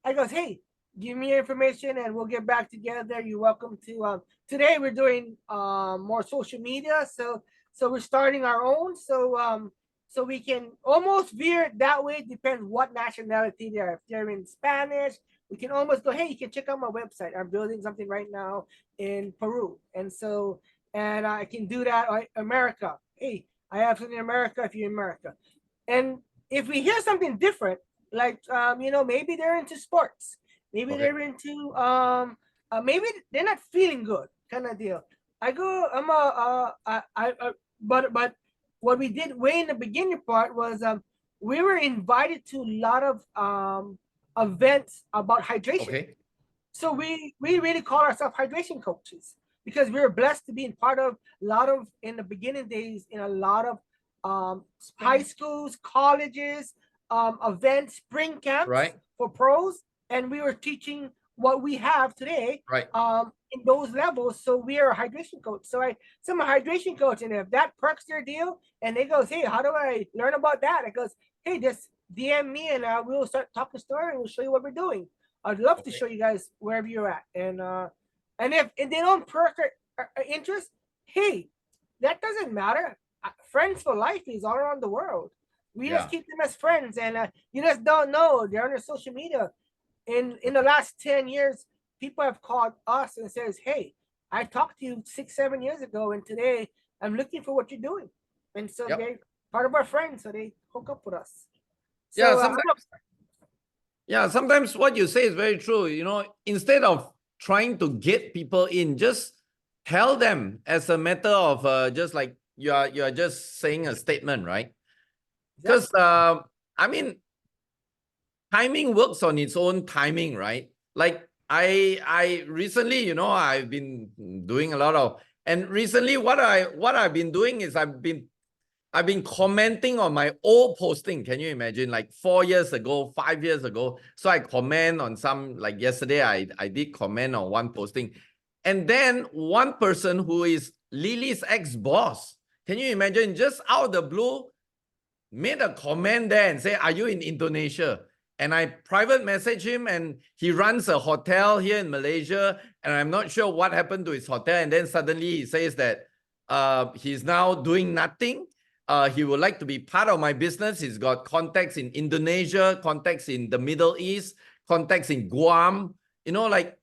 I goes, "Hey, give me your information and we'll get back together. You're welcome to today we're doing more social media. So we're starting our own. So we can almost veer it that way, depends what nationality they are. If they're in Spanish, we can almost go, hey, you can check out my website. I'm building something right now in Peru. And I can do that. America. Hey, I have something in America if you're in America. And if we hear something different, like maybe they're into sports, maybe Okay. they're into maybe they're not feeling good, kind of deal. I go, but what we did way in the beginning part was we were invited to a lot of events about hydration. Okay. So we really call ourselves hydration coaches because we were blessed to be in part of a lot of in the beginning days in a lot of high schools, colleges, events, spring camps Right. for pros, and we were teaching what we have today Right. in those levels. So we are a hydration coach. So I'm a hydration coach, and if that perks their deal, and they goes, hey, how do I learn about that? It goes, hey, just DM me, and we'll start talking story, and we'll show you what we're doing. I'd love to show you guys wherever you're at, and if they don't perk our interest, hey, that doesn't matter. Friends for life is all around the world. We just keep them as friends, and you just don't know they're on their social media. In the last 10 years, people have called us and says, hey, I talked to you 6-7 years ago, and today I'm looking for what you're doing. And so they're part of our friends, so they hook up with us. So, sometimes what you say is very true. Instead of trying to get people in, just tell them as a matter of just like you are just saying a statement, right? Because I mean, timing works on its own timing, right? Like I recently, I've been doing a lot of, and recently what I've been doing is I've been commenting on my old posting. Can you imagine? Like 4 years ago, 5 years ago. So I comment on some, like yesterday, I did comment on one posting. And then one person who is Lily's ex-boss, can you imagine, just out of the blue, made a comment there and say, are you in Indonesia? And I private message him, and he runs a hotel here in Malaysia, and I'm not sure what happened to his hotel. And then suddenly he says that he's now doing nothing. He would like to be part of my business. He's got contacts in Indonesia, contacts in the Middle East, contacts in Guam. Like,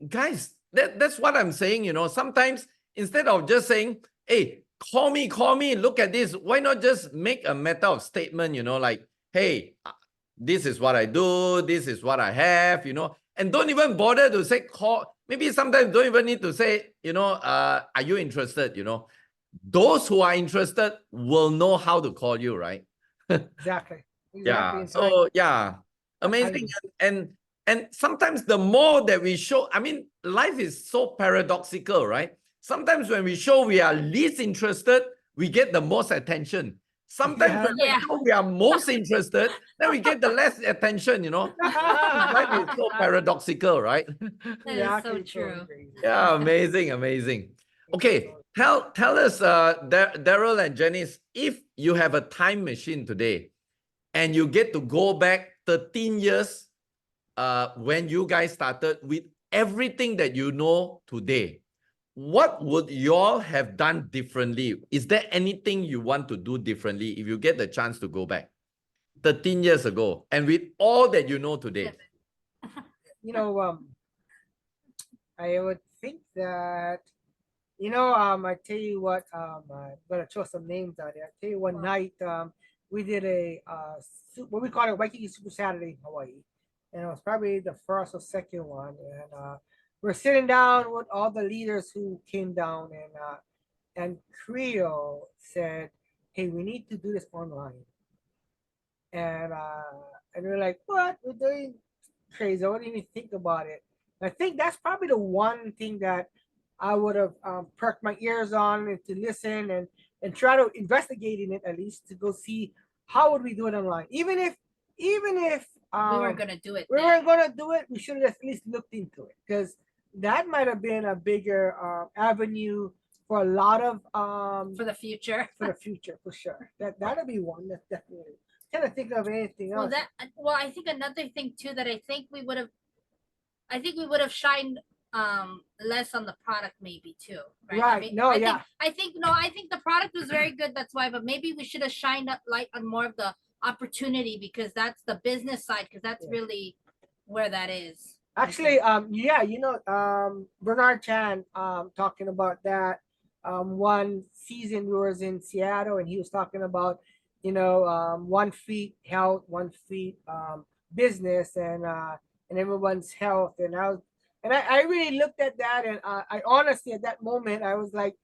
guys, that's what I'm saying. Sometimes instead of just saying, hey, call me, look at this, why not just make a matter of statement, like, hey, this is what I do, this is what I have, and don't even bother to say call. Maybe sometimes don't even need to say, are you interested? Those who are interested will know how to call you, right? Exactly. Yeah. So amazing. And sometimes the more that we show, I mean, life is so paradoxical, right? Sometimes when we show we are least interested, we get the most attention. Sometimes when we show we are most interested, then we get the less attention, Life is so paradoxical, right? That is so true. Yeah, amazing. Okay, tell us, Darrell and Janice, if you have a time machine today and you get to go back 13 years when you guys started with everything that you know today, what would you all have done differently? Is there anything you want to do differently if you get the chance to go back 13 years ago and with all that you know today? I would think that, I tell you what, I'm gonna throw some names out there. I tell you one night, we did a what we call it Waikiki Super Saturday in Hawaii, and it was probably the first or second one. And we're sitting down with all the leaders who came down, and Creo said, "Hey, we need to do this online." And we're like, "What? We're doing crazy. I wouldn't even think about it." I think that's probably the one thing that I would have perked my ears on and to listen and try to investigate in it, at least to go see how would we do it online. Even if We weren't gonna do it. we weren't gonna do it, we should have at least looked into it, because that might have been a bigger avenue for a lot of for the future. For sure. That'll be one that's definitely. Can't think of anything else. Well, I think another thing too that I think we would have I think we would have shined less on the product maybe too. Right. Right. I mean, No, I yeah. think I think the product was very good. That's why, but maybe we should have shined a light on more of the opportunity, because that's the business side, because that's Yeah. really where that is. Actually, yeah, Bernard Chan, talking about that. One season we was in Seattle, and he was talking about, 1 feet health, 1 feet business, and everyone's health. And I really looked at that, and I honestly at that moment I was like,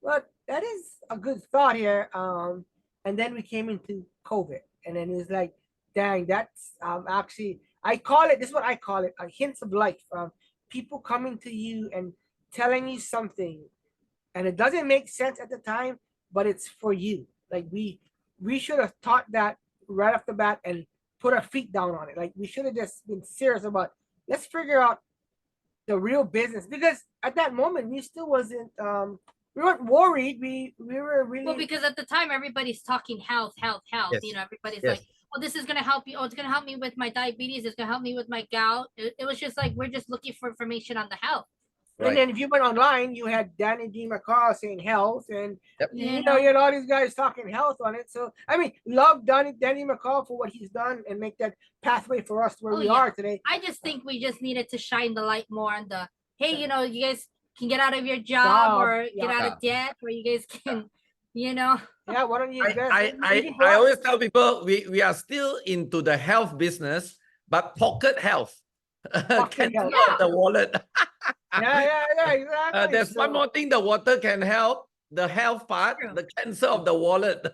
well, that is a good thought here. And then we came into COVID, and then it was like, dang, that's actually, I call it, this is what I call it, hints of life. People coming to you and telling you something, and it doesn't make sense at the time, but it's for you. Like we should have taught that right off the bat and put our feet down on it. Like we should have just been serious about, let's figure out the real business, because at that moment we still wasn't we weren't worried. We were really, Well, because at the time everybody's talking health. Yes. Everybody's Yes. like, oh, this is gonna help you. Oh, it's gonna help me with my diabetes. It's gonna help me with my gout. It was just like, we're just looking for information on the health. Right. And then if you went online, you had Danny D. McCall saying health, and Yep. you had all these guys talking health on it. So I mean, love Danny McCall for what he's done and make that pathway for us to where we are today. I just think we just needed to shine the light more on the, hey, you guys can get out of your job or get out of debt, or you guys can, Yeah, why don't you invest? I always tell people we are still into the health business, but pocket health. Cancer of the wallet. yeah, exactly. There's one more thing the water can help, the health part, the cancer of the wallet.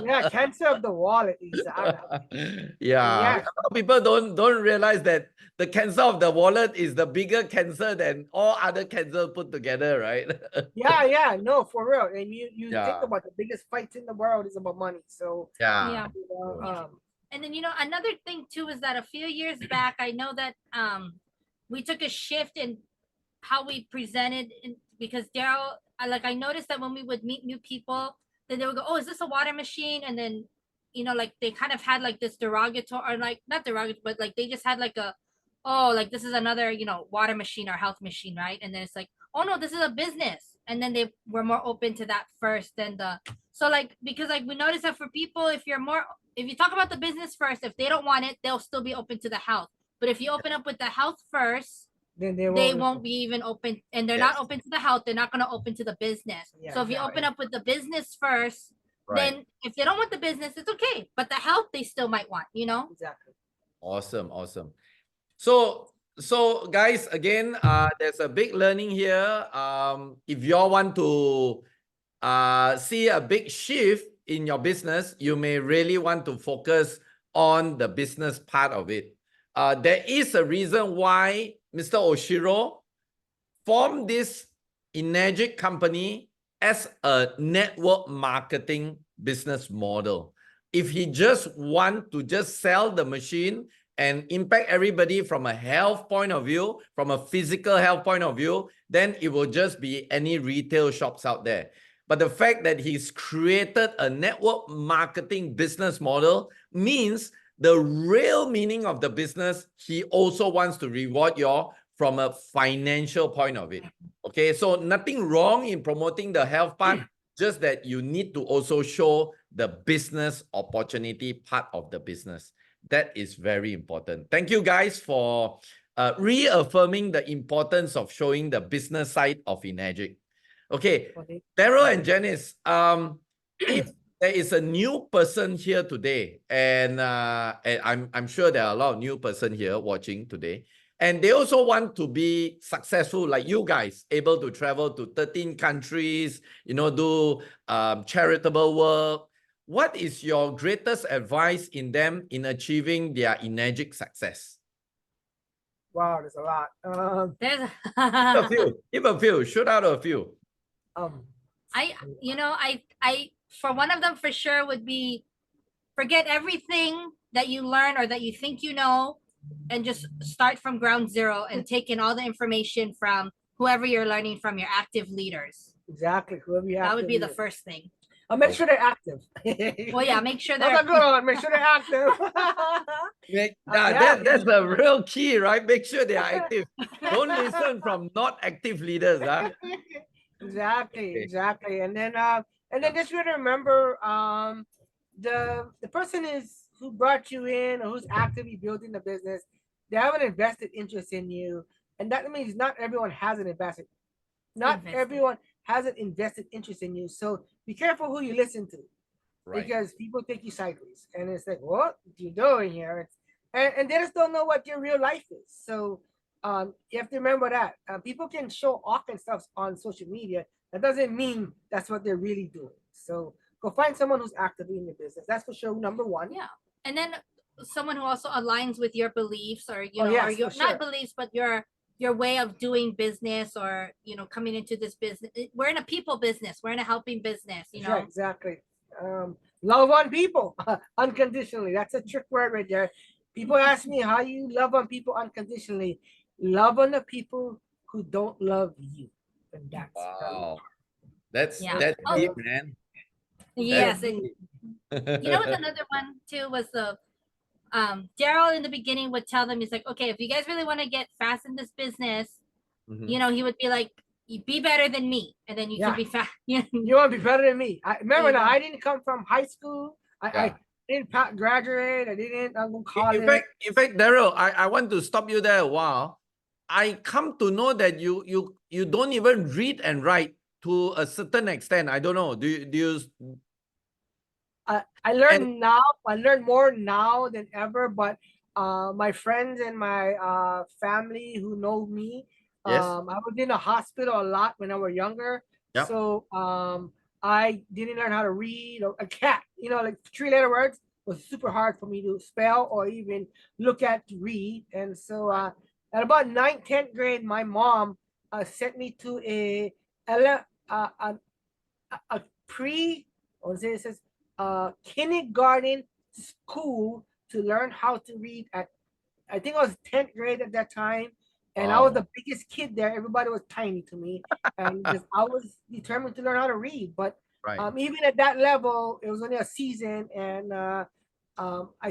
Yeah, cancer of the wallet, exactly. Yeah. A lot of people don't realize that the cancer of the wallet is the bigger cancer than all other cancers put together, right? Yeah, no, for real. And you think about the biggest fights in the world is about money. So yeah. And then another thing too is that a few years back, I know that we took a shift in how we presented, because Darrell, I noticed that when we would meet new people, then they would go, oh, is this a water machine? And then like they kind of had like this derogatory, or like not derogatory, but like they just had like a, oh, like this is another water machine or health machine, right? And then it's like, oh no, this is a business. And then they were more open to that first than so like, because like we noticed that for people, if you talk about the business first, if they don't want it, they'll still be open to the health. But if you open up with the health first, then they won't be even open, and they're not open to the health, they're not going to open to the business. So if you open up with the business first, then if they don't want the business, it's okay, but the health they still might want. Exactly. Awesome. So guys, again, there's a big learning here. If you all want to see a big shift in your business, you may really want to focus on the business part of it. There is a reason why Mr. Oshiro formed this Enagic company as a network marketing business model. If he just want to just sell the machine and impact everybody from a health point of view, from a physical health point of view, then it will just be any retail shops out there. But the fact that he's created a network marketing business model means the real meaning of the business, he also wants to reward you all from a financial point of it. Okay, so nothing wrong in promoting the health part, just that you need to also show the business opportunity part of the business. That is very important. Thank you guys for reaffirming the importance of showing the business side of Enagic. Okay, Darrell and Janice, if there is a new person here today, and I'm sure there are a lot of new person here watching today, and they also want to be successful like you guys, able to travel to 13 countries, do charitable work. What is your greatest advice in them in achieving their Enagic success? Wow, there's a lot. There's Give a few, shoot out a few. I for one of them for sure would be, forget everything that you learn or that you think you know, and just start from ground zero and take in all the information from whoever you're learning from, your active leaders. Exactly. That would be the first thing. Make sure they're active. Well, yeah, make sure That's they're a good one. Make sure they're active. That's the real key, right? Make sure they are active. Don't listen from not active leaders. Huh? Exactly, Okay. exactly. And then just really remember the person is who brought you in or who's actively building the business, they have an invested interest in you. And that means not everyone has an invested interest in you. So be careful who you listen to. Right. Because people take you sideways and it's like, what are you doing here? And they just don't know what your real life is. So you have to remember that people can show off and stuff on social media. That doesn't mean that's what they're really doing. So go find someone who's actively in your business. That's for sure. Number one. Yeah. And then someone who also aligns with your beliefs or, you know, yes, or your, for sure. not beliefs, but your way of doing business or, you know, coming into this business. We're in a people business. We're in a helping business, you know. Yeah, exactly. Love on people unconditionally. That's a trick word right there. People ask me how you love on people unconditionally. Love on the people who don't love you. And that's Wow. That's Yeah. that's Oh. deep, man. Yes. That's And deep. you know what another one too was the Darrell in the beginning would tell them, he's like, okay, if you guys really want to get fast in this business, Mhm. you know, he would be like, you be better than me, and then you Yeah. can be fast. You want to be better than me. I remember There you now, go. I didn't come from high school. I didn't graduate. I didn't go college. In fact, Darrell, I want to stop you there a while. I come to know that you don't even read and write to a certain extent. I don't know. Do you I learned now. I learn more now than ever. But my friends and my family who know me, Yes. I was in a hospital a lot when I was younger. Yep. So I didn't learn how to read or a cat. You know, like 3-letter words was super hard for me to spell or even look at to read. And so at about 9th, 10th grade, my mom sent me to a pre, or it says kindergarten school to learn how to read at, I think I was 10th grade at that time. And I was the biggest kid there. Everybody was tiny to me. And I was determined to learn how to read. But even at that level, it was only a season. And I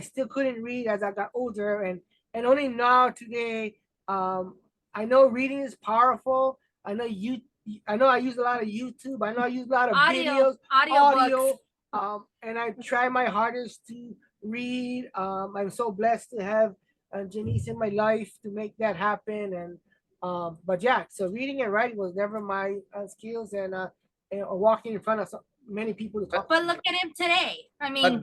still couldn't read as I got older. And only now today, I know reading is powerful. I know I use a lot of YouTube. I know I use a lot of videos, audio. And I try my hardest to read. I'm so blessed to have Janice in my life to make that happen. And but yeah, so reading and writing was never my skills, and walking in front of many people to talk. But look at him today. I mean, but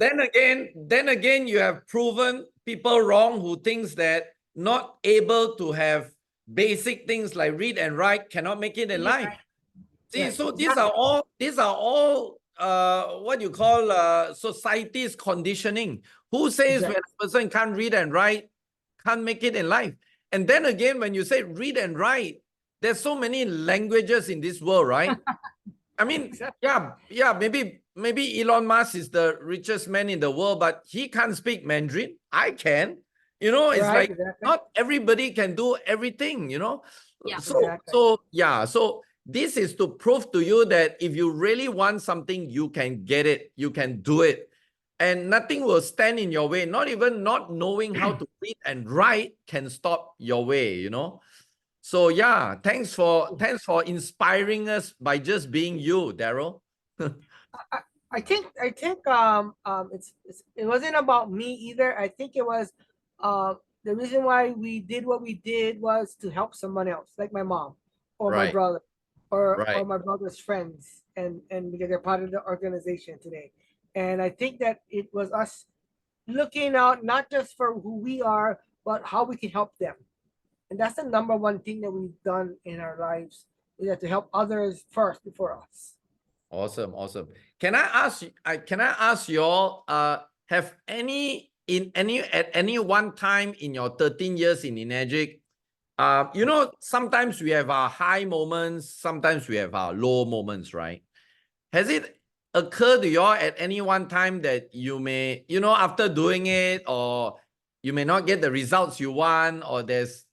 then again, you have proven people wrong who thinks that not able to have basic things like read and write cannot make it in life. Right. See, Yes, so exactly. these are all what you call society's conditioning. Who says Exactly. when a person can't read and write, can't make it in life? And then again, when you say read and write, there's so many languages in this world, right? I mean, Exactly. yeah, maybe Elon Musk is the richest man in the world, but he can't speak Mandarin. I can. You know, it's Right, like exactly. not everybody can do everything, you know? Yeah. Exactly. So this is to prove to you that if you really want something, you can get it, you can do it. And nothing will stand in your way. Not even not knowing how to read and write can stop your way, you know? So yeah, thanks for inspiring us by just being you, Darrell. I think it wasn't about me either. I think it was the reason why we did what we did was to help someone else, like my mom or my Right. brother or Right. my brother's friends, and because they're part of the organization today. And I think that it was us looking out not just for who we are, but how we can help them. And that's the number one thing that we've done in our lives, is that to help others first before us. Awesome. Can I ask you all, have at any one time in your 13 years in Energic, you know, sometimes we have our high moments, sometimes we have our low moments, right? Has it occurred to you all at any one time that you may, you know, after doing it, or you may not get the results you want, or there's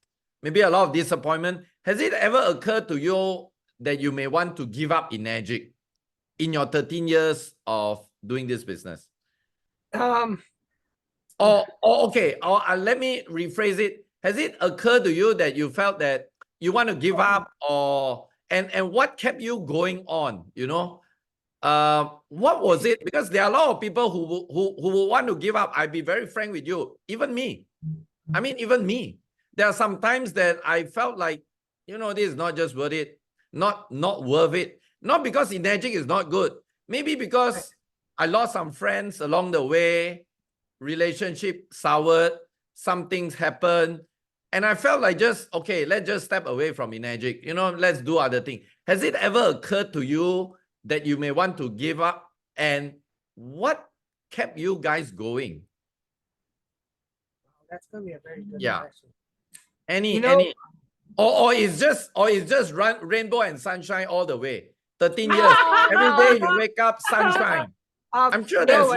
maybe a lot of disappointment? Has it ever occurred to you that you may want to give up in Energic? in your 13 years of doing this business? Um, Okay, let me rephrase it. Has it occurred to you that you felt that you want to give up, and what kept you going on? What was it? Because there are a lot of people who will want to give up. I'll be very frank with you. Even me. I mean, even me. There are some times that I felt like, this is not just worth it. Not worth it. Not because Enagic is not good. Maybe because I lost some friends along the way. Relationship soured. Some things happened. And I felt like let's just step away from Enagic. Let's do other things. Has it ever occurred to you that you may want to give up? And what kept you guys going? that's gonna be a very good Yeah. question. Any or it's just rainbow and sunshine all the way. 13 years. Every day you wake up, sunshine. I'm sure there's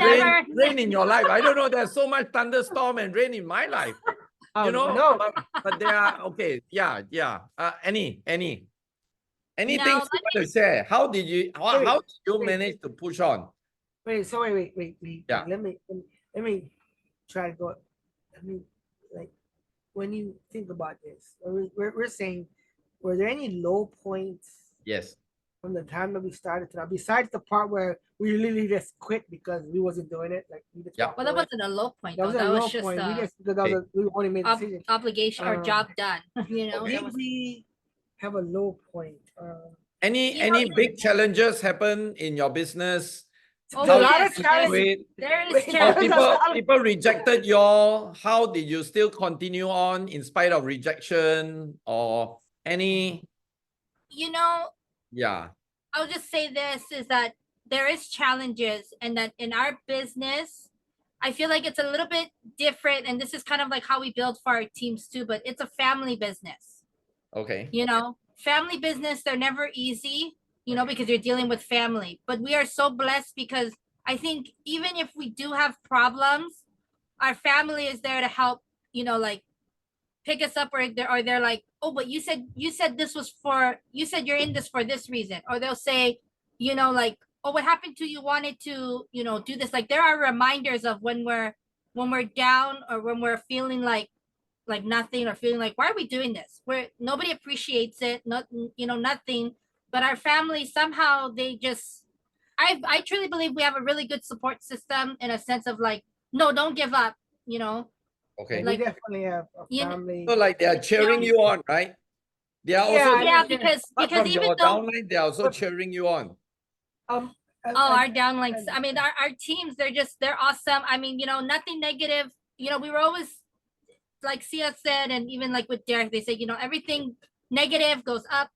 rain in your life. I don't know. There's so much thunderstorm and rain in my life. No. But they are okay. Yeah. Anything No, you want to share? How did you manage to push on? Wait. Yeah. Let me try to go. Like when you think about this, we're saying, were there any low points? Yes. From the time that we started to now, besides the part where we literally just quit because we wasn't doing it, like we just Yeah. walked Well, that away. wasn't a low point. That was That a was low just point. We a just because we only made a decision. obligation or job done. Did we have a low point? Any big challenges happen in your business? Oh, How yes, did you there's- there is Wait, Or challenges. people rejected you all. How did you still continue on in spite of rejection or any? Yeah. I'll just say this is that there is challenges, and that in our business, I feel like it's a little bit different, and this is kind of like how we build for our teams too, but it's a family business. Okay. Family business, they're never easy, because you're dealing with family. But we are so blessed because I think even if we do have problems, our family is there to help, like pick us up, or they're like, oh, but you said this was you said you're in this for this reason. Or they'll say, like, oh, what happened to you wanted to, do this. Like there are reminders of when we're down, or when we're feeling like nothing, or feeling like, why are we doing this? Where nobody appreciates it, not, nothing. But our family, somehow they just, I truly believe we have a really good support system, in a sense of like, no, don't give up, Okay. we definitely have a family. So like they are cheering you on, right? They are also because from even your though downline, they are also cheering you on. our downlines, I mean, our teams, they're awesome. I mean, nothing negative. We were always, like Sia said, and even like with Derek, they say, everything negative goes up,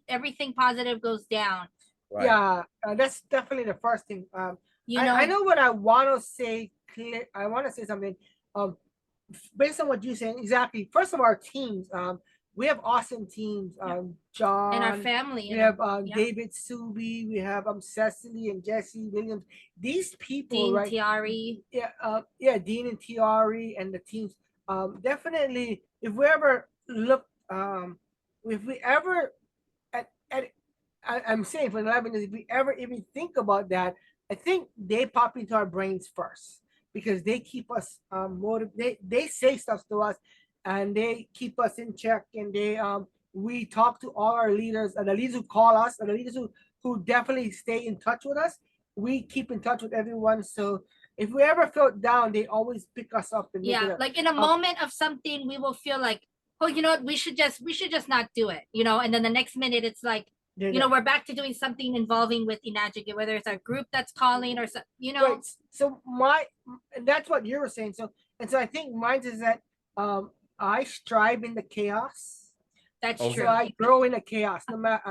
everything positive goes down. Right. Yeah, that's definitely the first thing. I know what I want to say. I want to say something. Based on what you're saying, exactly. First of all, our teams. We have awesome teams. John and our family. We have David Subi. We have Cecily and Jesse Williams. These people, Dean right? Tiari. Yeah, Dean and Tiari and the teams. Definitely, if we ever look, if we ever I'm saying for 11 years, if we ever even think about that, I think they pop into our brains first, because they keep us motivated. They say stuff to us, and they keep us in check. And we talk to all our leaders, and the leaders who call us, and the leaders who definitely stay in touch with us. We keep in touch with everyone. So if we ever felt down, they always pick us up and like in a moment of something, we will feel like, oh, you know what, we should just not do it, and then the next minute it's like, we're back to doing something involving with Enagic, whether it's our group that's calling or Right. So that's what you were saying. So I think mine is that I strive in the chaos. That's Okay. true. So I grow in the chaos. No matter,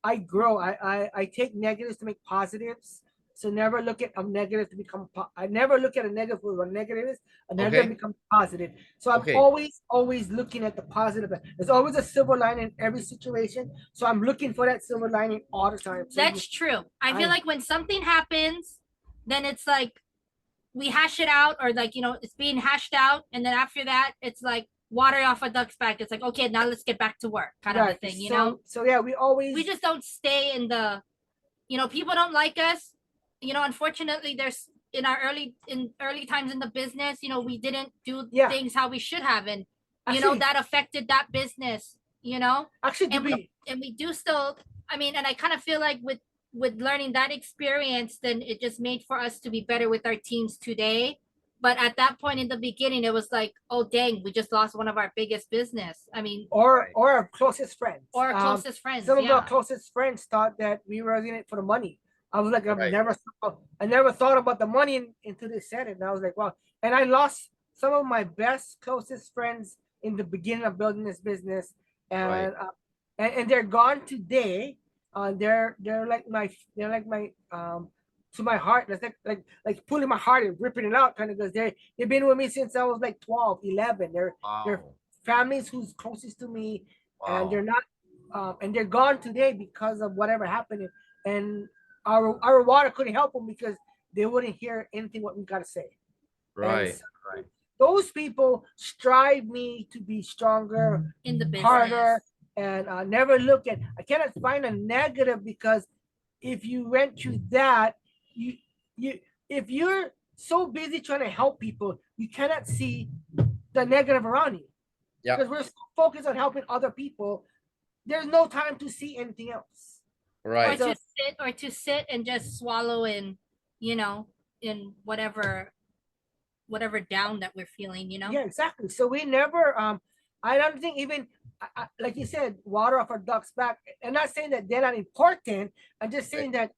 I grow. I take negatives to make positives. So never look at a negative to become. I never look at a negative for what negative is. A negative becomes positive. So I'm always looking at the positive. There's always a silver lining in every situation. So I'm looking for that silver lining all the time. So that's true. I feel like when something happens, then it's like we hash it out, or like, it's being hashed out, and then after that, it's like water off a duck's back. It's like, okay, now let's get back to work, kind of a thing, So yeah, we just don't stay in the you know, people don't like us. You know, unfortunately, there's in early times in the business, you know, we didn't do things how we should have, and you know, that affected that business, you know. Actually, and we do still, I mean, and I kind of feel like with learning that experience, then it just made for us to be better with our teams today. But at that point in the beginning, it was like, oh dang, we just lost one of our biggest business. I mean, or our closest friends. Or our closest friends. Some of our closest friends thought that we were in it for the money. I was like, I never thought about the money until they said it. And I was like, wow. And I lost some of my best, closest friends in the beginning of building this business. And and they're gone today. They're like my to my heart. It's like pulling my heart and ripping it out, kind of, because they've been with me since I was like 12, 11. They're families who's closest to me, and they're not and they're gone today because of whatever happened. And our water couldn't help them because they wouldn't hear anything what we gotta say. Right. So, those people strive me to be stronger, in the business, harder, and never look at. I cannot find a negative, because if you went through that, you if you're so busy trying to help people, you cannot see the negative around you. Yeah. Because we're so focused on helping other people, there's no time to see anything else. Right. Or to sit and just swallow in, you know, in whatever down that we're feeling, you know. Yeah, exactly. So we never I don't think even like you said, water off our duck's back. I'm not saying that they're not important. I'm just saying that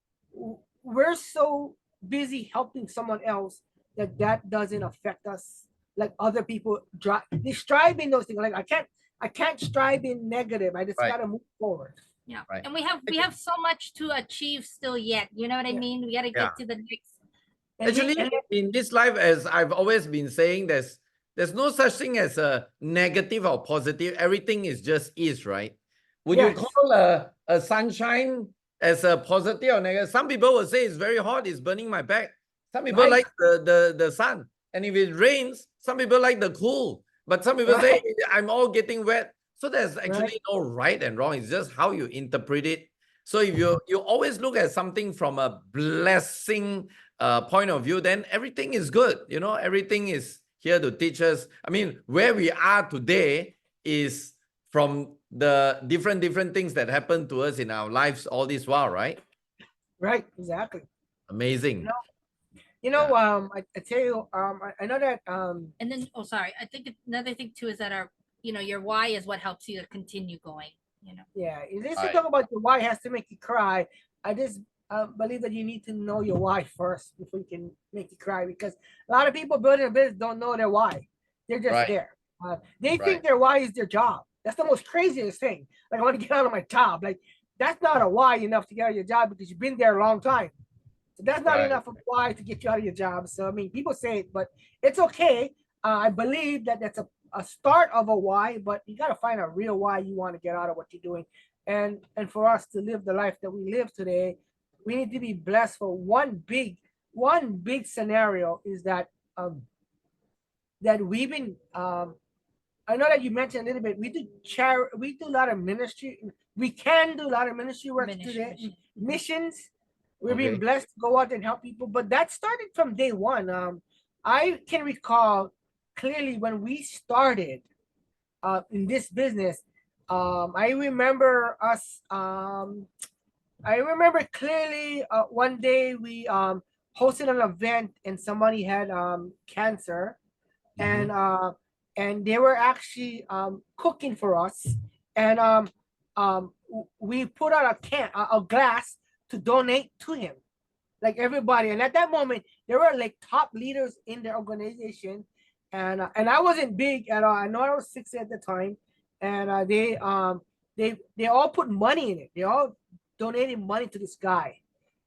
we're so busy helping someone else that doesn't affect us like other people. They strive in those things. Like I can't strive in negative. I just gotta move forward. Yeah. Right. And we have so much to achieve still yet. You know what I mean? We gotta get to the next. Actually, in this life, as I've always been saying, there's no such thing as a negative or positive. Everything is just is, right? Would you call a sunshine as a positive or negative? Some people will say it's very hot, it's burning my back. Some people like the sun. And if it rains, some people like the cool. But some people say I'm all getting wet. So there's actually no right and wrong. It's just how you interpret it. So if you always look at something from a blessing point of view, then everything is good. You know, everything is here to teach us. I mean, where we are today is from the different things that happened to us in our lives all this while, right? Right, exactly. Amazing. I tell you, I know that and then I think another thing too is that your why is what helps you to continue going, you know. Yeah, if you talk about the why has to make you cry, I just believe that you need to know your why first before you can make you cry, because a lot of people building a business don't know their why. They're just there. They think their why is their job. That's the most craziest thing. Like, I want to get out of my job. Like, that's not a why enough to get out of your job, because you've been there a long time. So that's not enough of why to get you out of your job. So, I mean, people say it, but it's okay. I believe that that's a start of a why, but you got to find a real why you want to get out of what you're doing. And for us to live the life that we live today, we need to be blessed for one big scenario is that that we've been I know that you mentioned a little bit, we do a lot of ministry. We can do a lot of ministry work today. Missions. We're being blessed to go out and help people, but that started from day one. I can recall clearly when we started in this business. I remember us. I remember clearly one day we hosted an event and somebody had cancer, and they were actually cooking for us, and we put out a glass to donate to him, like everybody. And at that moment, there were like top leaders in the organization, and I wasn't big at all. I know I was 6 at the time, and they all put money in it. They all donated money to this guy,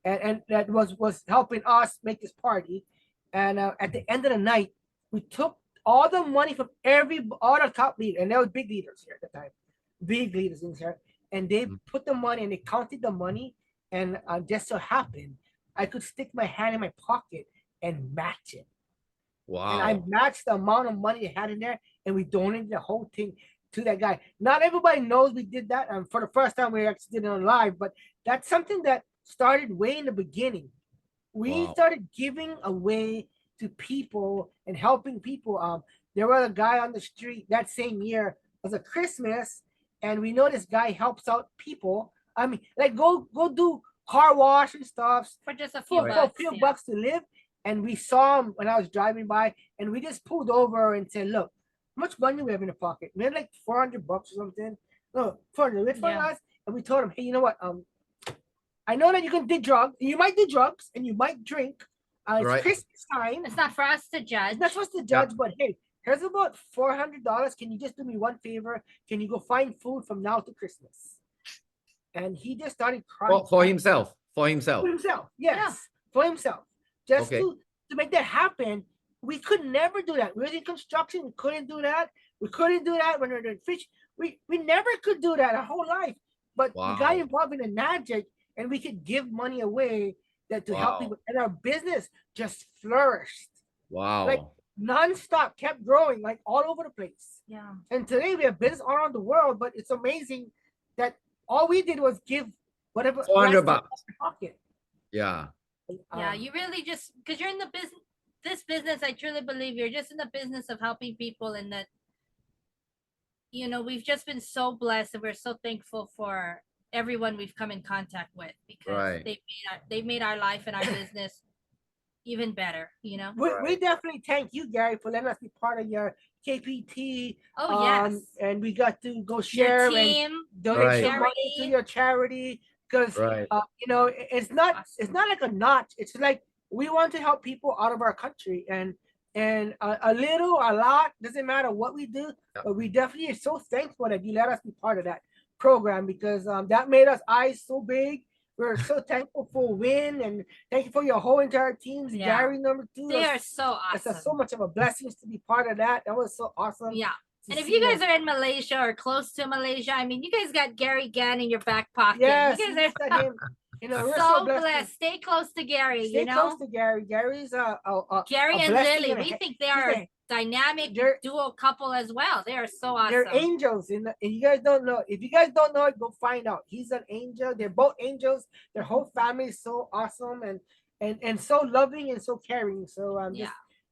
and that was helping us make this party. And at the end of the night, we took all the money from all the top leaders, and there was big leaders here at the time, big leaders in here, and they put the money and they counted the money, and just so happened I could stick my hand in my pocket and match it. Wow! And I matched the amount of money they had in there, and we donated the whole thing to that guy. Not everybody knows we did that, and for the first time we actually did it on live, but that's something that started way in the beginning. We Wow. started giving away to people and helping people. There was a guy on the street that same year was a Christmas, and we know this guy helps out people. I mean, like go do car wash and stuff For just a few for a bucks. few yeah. bucks to live. And we saw him when I was driving by, and we just pulled over and said, "Look, how much money we have in the pocket? We had like $400 or something. No, 400. We had Yeah. $400." And we told him, "Hey, you know what? I know that you can do drugs. You might do drugs and you might drink. It's Right. Christmas time. It's not for us to judge. It's not supposed to judge, but hey, here's about $400. Can you just do me one favor? Can you go find food from now to Christmas?" And he just started crying. For himself. For himself. For himself, yes, for himself. Just Okay. to make that happen. We could never do that. We were in construction. We couldn't do that. We couldn't do that when we were doing fish. We never could do that our whole life. But we got Wow. involved in the magic, and we could give money away that to help Wow. people. And our business just flourished. Wow. Like nonstop, kept growing, like all over the place. Yeah. And today we have business all around the world, but it's amazing that all we did was give whatever $400 last in our pocket. Yeah. Yeah, you really just because you're in the business. This business, I truly believe you're just in the business of helping people, and that we've just been so blessed, and we're so thankful for everyone we've come in contact with, because Right. they've made our life and our business even better. We definitely thank you, Gary, for letting us be part of your KPT. Oh yes, And we got to go your share and team. donate Right. some money to your charity, because Right. it's not like a notch. It's like we want to help people out of our country, and a little, a lot, doesn't matter what we do. Yeah. But we definitely are so thankful that you let us be part of that program, because that made us eyes so big. We're so thankful for Win, and thank you for your whole entire teams. Yeah. Gary number 2. They are so It's awesome. so much of a blessing to be part of that. That was so awesome. Yeah. to And if see you guys that. are in Malaysia or close to Malaysia, I mean, you guys got Gary Gan in your back pocket. Yes, You we guys just got him. are We're so blessed. blessed. Stay close to Gary. Stay close to Gary. Gary's Gary a and blessing Lily, and we think they he's are a- a dynamic they're- duo couple as well. They are so awesome. They're angels, and you guys don't know. If you guys don't know it, go find out. He's an angel. They're both angels. Their whole family is so awesome and so loving and so caring. So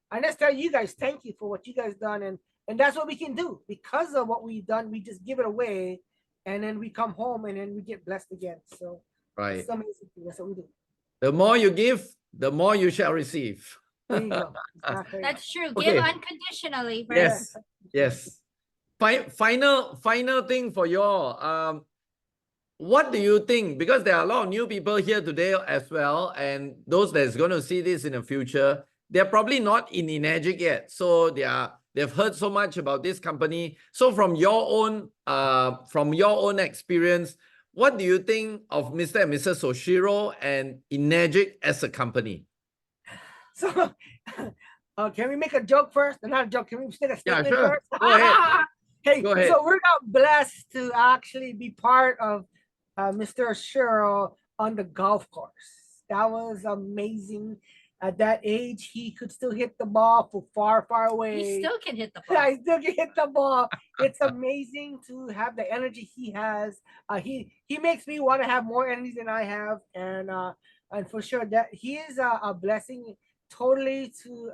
I just tell you guys, thank you for what you guys done, and that's what we can do because of what we've done. We just give it away, and then we come home and then we get blessed again. So Right. it's amazing. That's what we do. The more you give, the more you shall receive. There you go. Exactly. That's true. Okay. Give unconditionally. Right? Yes. Yes. Final thing for you all. What do you think? Because there are a lot of new people here today as well, and those that's going to see this in the future, they're probably not in Enagic yet. So they've heard so much about this company. So from your own experience, what do you think of Mr. and Mrs. Oshiro and Enagic as a company? So, can we make a joke first? Not a joke. Can we make a statement sure. first? Go ahead. Hey, Go ahead. so we're not blessed to actually be part of Mr. Oshiro on the golf course. That was amazing. At that age, he could still hit the ball from far, far away. He still can hit the ball. Yeah, he still can hit the ball. It's amazing to have the energy he has. He makes me want to have more energy than I have, and for sure that he is a blessing totally to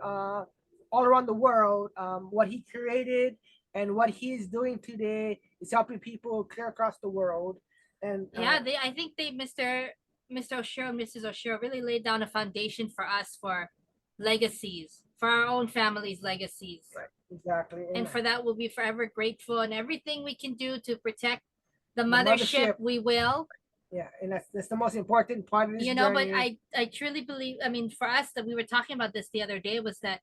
all around the world. What he created and what he is doing today is helping people clear across the world. And I think Mr. Oshiro and Mrs. Oshiro really laid down a foundation for us for legacies, for our own family's legacies. Right, exactly. And for that, we'll be forever grateful, and everything we can do to protect the mothership. mothership, we will. Yeah, and that's the most important part of this But journey. I truly believe, I mean, for us, that we were talking about this the other day, was that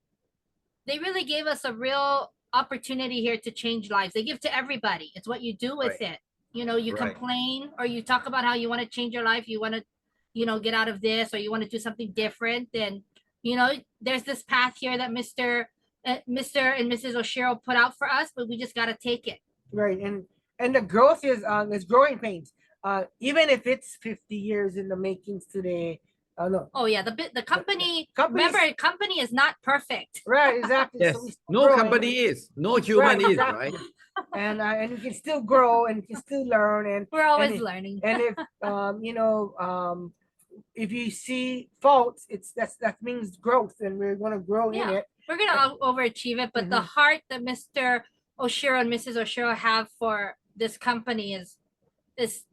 they really gave us a real opportunity here to change lives. They give to everybody. It's what you do with it. You Right. complain, or you talk about how you want to change your life, you want to get out of this, or you want to do something different, then there's this path here that Mr. and Mrs. Oshiro put out for us, but we just got to take it. Right, and the growth is growing pains. Even if it's 50 years in the makings today. No. Oh yeah, the company. Companies- Remember, company is not perfect. Right, exactly. Yes. So we still No growing. company is. No human is, exactly. right? And we can still grow and we can still learn, and We're always and learning. and if if you see faults, that means growth, and we're going to grow in Yeah. it. We're gonna overachieve it, but the heart that Mr. Oshiro and Mrs. Oshiro have for this company is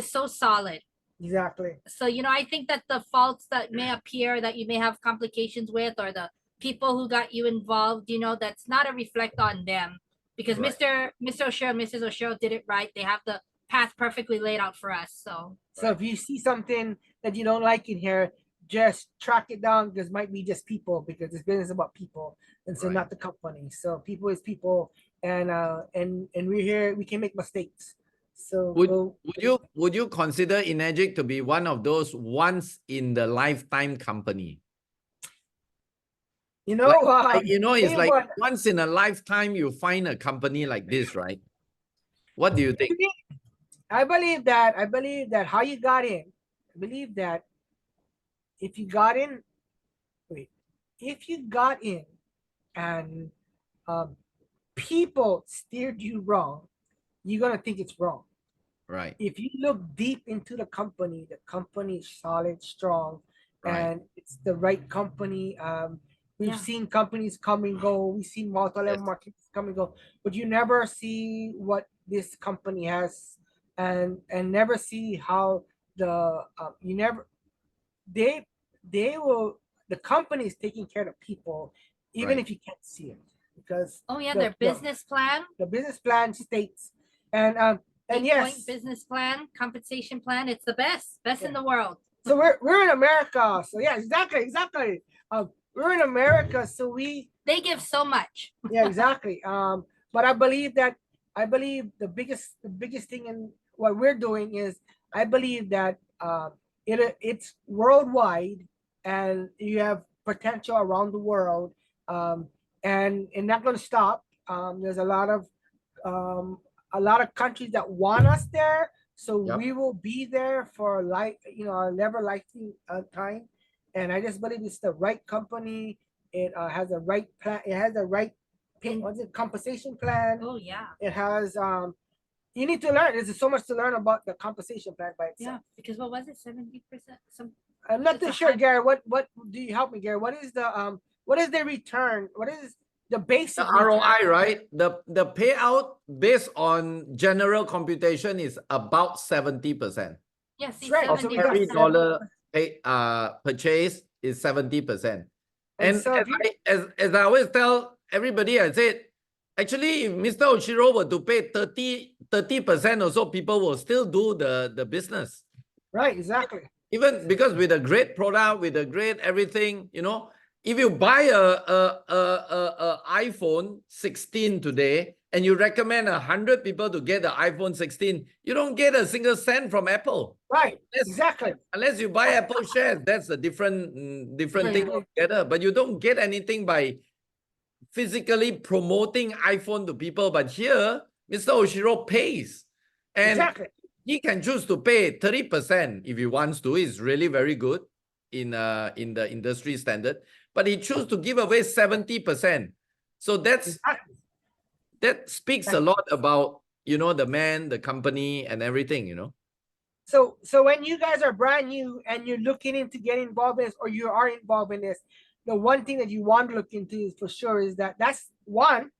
so solid. Exactly. So, you know, I think that the faults that may appear that you may have complications with, or the people who got you involved, you know, that's not a reflect on them, because Right. Mr. Oshiro and Mrs. Oshiro did it right. They have the path perfectly laid out for us. So If you see something that you don't like in here, just track it down, because it might be just people, because this business is about people, and so Right. not the company. So people is people, and we're here. We can make mistakes. So Would you consider Energic to be one of those once in the lifetime company? you know, You know, it's hey, like what- once in a lifetime you find a company like this, right? What do you think? I believe that how you got in. I believe that if you got in, if you got in, and people steered you wrong, you're gonna think it's wrong. Right. If you look deep into the company is solid, strong, Right. and it's the right company. We've Yeah. seen companies come and go. We've seen multi-level Yes. markets come and go, but you never see what this company has, and never see how you never they will the company is taking care of people, even Right. if you can't see it, because oh yeah, the- their business plan, the business plan states, and 8-point yes, business plan, compensation plan, it's the best in the world. so we're in America. So yeah, exactly. We're in America, so They give so much. yeah, exactly. But I believe the biggest thing in what we're doing is, I believe that it's worldwide, and you have potential around the world, and not going to stop. There's um, a lot of countries that want us there, so Yep. we will be there for a never lifetime time. And I just believe it's the right company. It has the right plan. It has the right compensation plan. Oh yeah. It has you need to learn. There's so much to learn about the compensation plan by Yeah, itself. because what was it, 70%? I'm not It's too a sure, high- Gary. What do you help me, Gary? What is the return? What is the basic The return? ROI, right? The payout based on general computation is about 70%. Yeah, see, Right. Of So we got every 70%. dollar purchase is 70%. And And so if you- as I always tell everybody, I said, actually, if Mr. Oshiro were to pay 30% or so, people will still do the business. Right, exactly. Even because with a great product, with a great everything, you know, if you buy a iPhone 16 today and you recommend 100 people to get the iPhone 16, you don't get a single cent from Apple. Right, Unless- exactly. Unless you buy Apple shares, that's a different thing altogether. But you don't get anything by physically promoting iPhone to people. But here, Mr. Oshiro pays. And Exactly. he can choose to pay 30% if he wants to. It's really very good in the industry standard. But he chose to give away 70%. So Exactly. that speaks a lot about, you know, the man, the company, and everything, you know. So when you guys are brand new and you're looking into getting involved in this, or you are involved in this, the one thing that you want to look into is for sure is that's one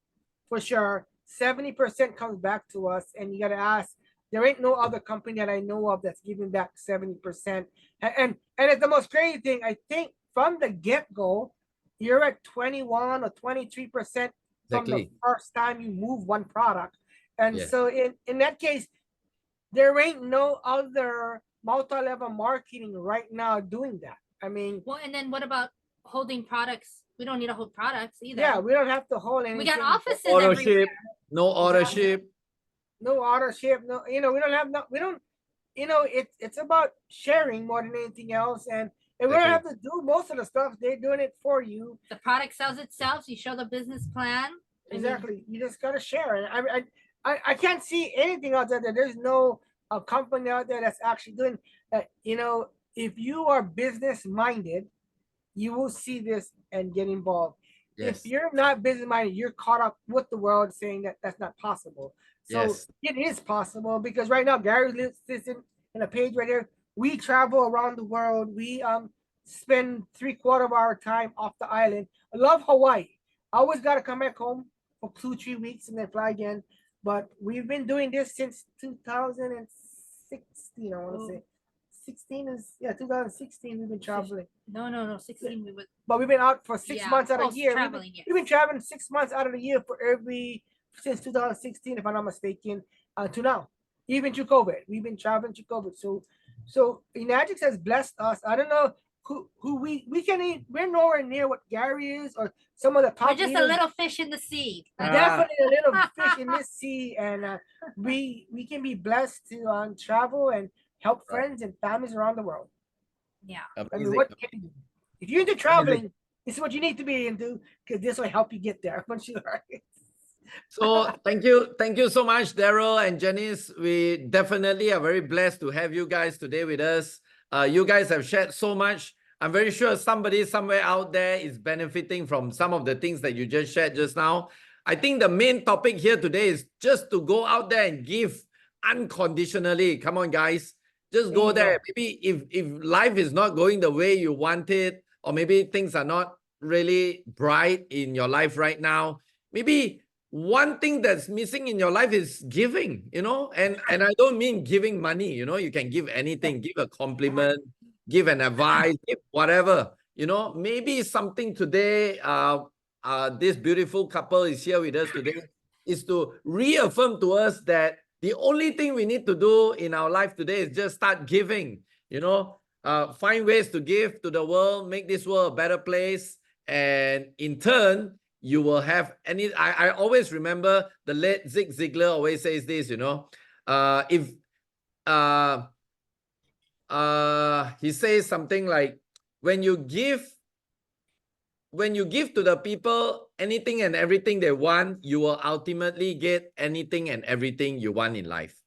for sure. 70% comes back to us, and you gotta ask. There ain't no other company that I know of that's giving back 70%. And it's the most crazy thing. I think from the get-go, you're at 21 or 23% from the Exactly. first time you move one product. And Yes. so in that case, there ain't no other multi-level marketing right now doing that. I mean, Well, and then what about holding products? We don't need to hold products either. yeah, we don't have to hold anything. We got offices Auto everywhere. ship, no auto ship. No auto ship. No, we don't have we don't. It's about sharing more than anything else, and we don't have to do most of the stuff. They're doing it for you. The product sells itself. You show the business plan. Exactly. You just gotta share it. I can't see anything out there that there's no a company out there that's actually doing that. If you are business minded, you will see this and get involved. Yes. If you're not business minded, you're caught up with the world saying that that's not possible. So Yes. it is possible, because right now Gary sits in a page right here we travel around the world. We spend 3/4 of our time off the island. I love Hawaii. I always got to come back home for 2-3 weeks and then fly again. But we've been doing this since 2016. I want to say 16 is 2016. We've been traveling. No, 16 we would. But we've been out for 6 Yeah. months out Oh, of the year. traveling, yes. We've been traveling 6 months out of the year since 2016, if I'm not mistaken, to now. Even through COVID, we've been traveling through COVID. So Enagix has blessed us. I don't know who we can eat. We're nowhere near what Gary is or some of the top. We're just a leaders. little fish in the sea. Definitely a little fish in this sea, and we can be blessed to travel and help friends and families around the world. Yeah. I Amazing. mean, what can you do? If you're into traveling, this is what you need to be into, because this will help you get there once you are. So thank you so much, Darrell and Janice. We definitely are very blessed to have you guys today with us. You guys have shared so much. I'm very sure somebody somewhere out there is benefiting from some of the things that you just shared just now. I think the main topic here today is just to go out there and give unconditionally. Come on, guys. Just go there. Maybe if life is not going the way you want it, or maybe things are not really bright in your life right now, maybe one thing that's missing in your life is giving, and I don't mean giving money, you can give anything, give a compliment, give an advice, give whatever, maybe something today, this beautiful couple is here with us today, is to reaffirm to us that the only thing we need to do in our life today is just start giving, find ways to give to the world, make this world a better place. And in turn, you will have I always remember the late Zig Ziglar always says this, he says something like, when you give to the people anything and everything they want, you will ultimately get anything and everything you want in life.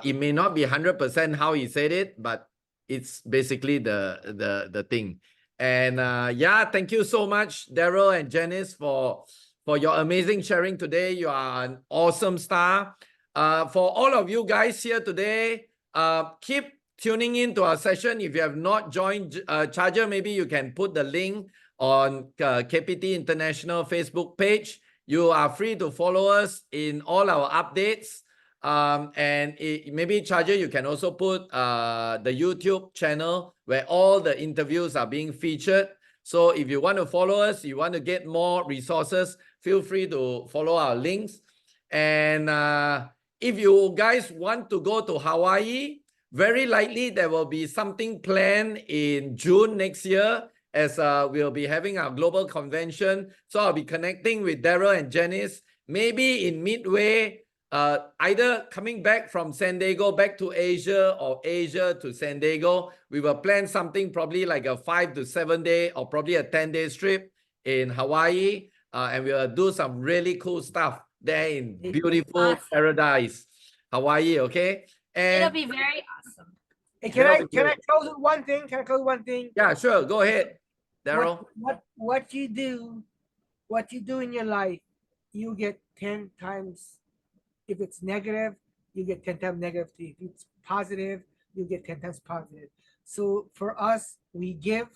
It may not be 100% how he said it, but it's basically the thing. And thank you so much, Darrell and Janice, for your amazing sharing today. You are an awesome star. For all of you guys here today, keep tuning in to our session. If you have not joined Charger, maybe you can put the link on KPT International Facebook page. You are free to follow us in all our updates. And maybe Charger, you can also put the YouTube channel where all the interviews are being featured. So if you want to follow us, you want to get more resources, feel free to follow our links. And if you guys want to go to Hawaii, very likely there will be something planned in June next year, as we'll be having our global convention. So I'll be connecting with Darrell and Janice, maybe in midway, either coming back from San Diego back to Asia or Asia to San Diego. We will plan something probably like a 5 to 7 day or probably a 10-day trip in Hawaii. And we'll do some really cool stuff there in beautiful paradise, Hawaii, okay? And it'll be very awesome. Hey, can I close with one thing? Can I close with one thing? Yeah, sure. Go ahead, Darrell. What you do in your life, you get 10 times. If it's negative, you get 10 times negative. If it's positive, you get 10 times positive. So for us, we give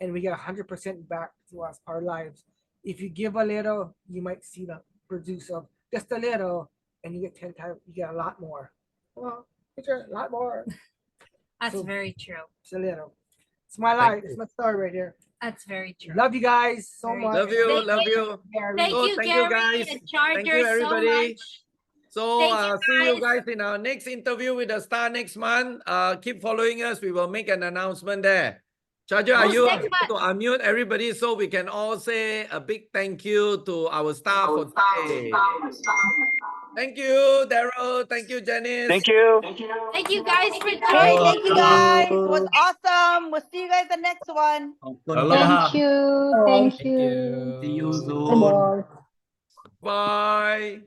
and we get 100% back to us, our lives. If you give a little, you might see the produce of just a little, and you get 10 times, you get a lot more. Well, it's a lot more. That's very true. It's a little. It's my life. It's my story right here. That's very true. Love you guys so much. Love you. Thank you, Gary, guys. And Charger, thank you, everybody. so much. So see you guys in our next interview with the star next month. Keep following us. We will make an announcement there. Charger, are you able to unmute everybody so we can all say a big thank you to our staff for today? Thank you, Darrell. Thank you, Janice. Thank you. Thank you guys for joining. Hey, thank you guys. It was awesome. We'll see you guys the next one. Aloha. Thank you. Thank you. See you soon. Bye. Bye.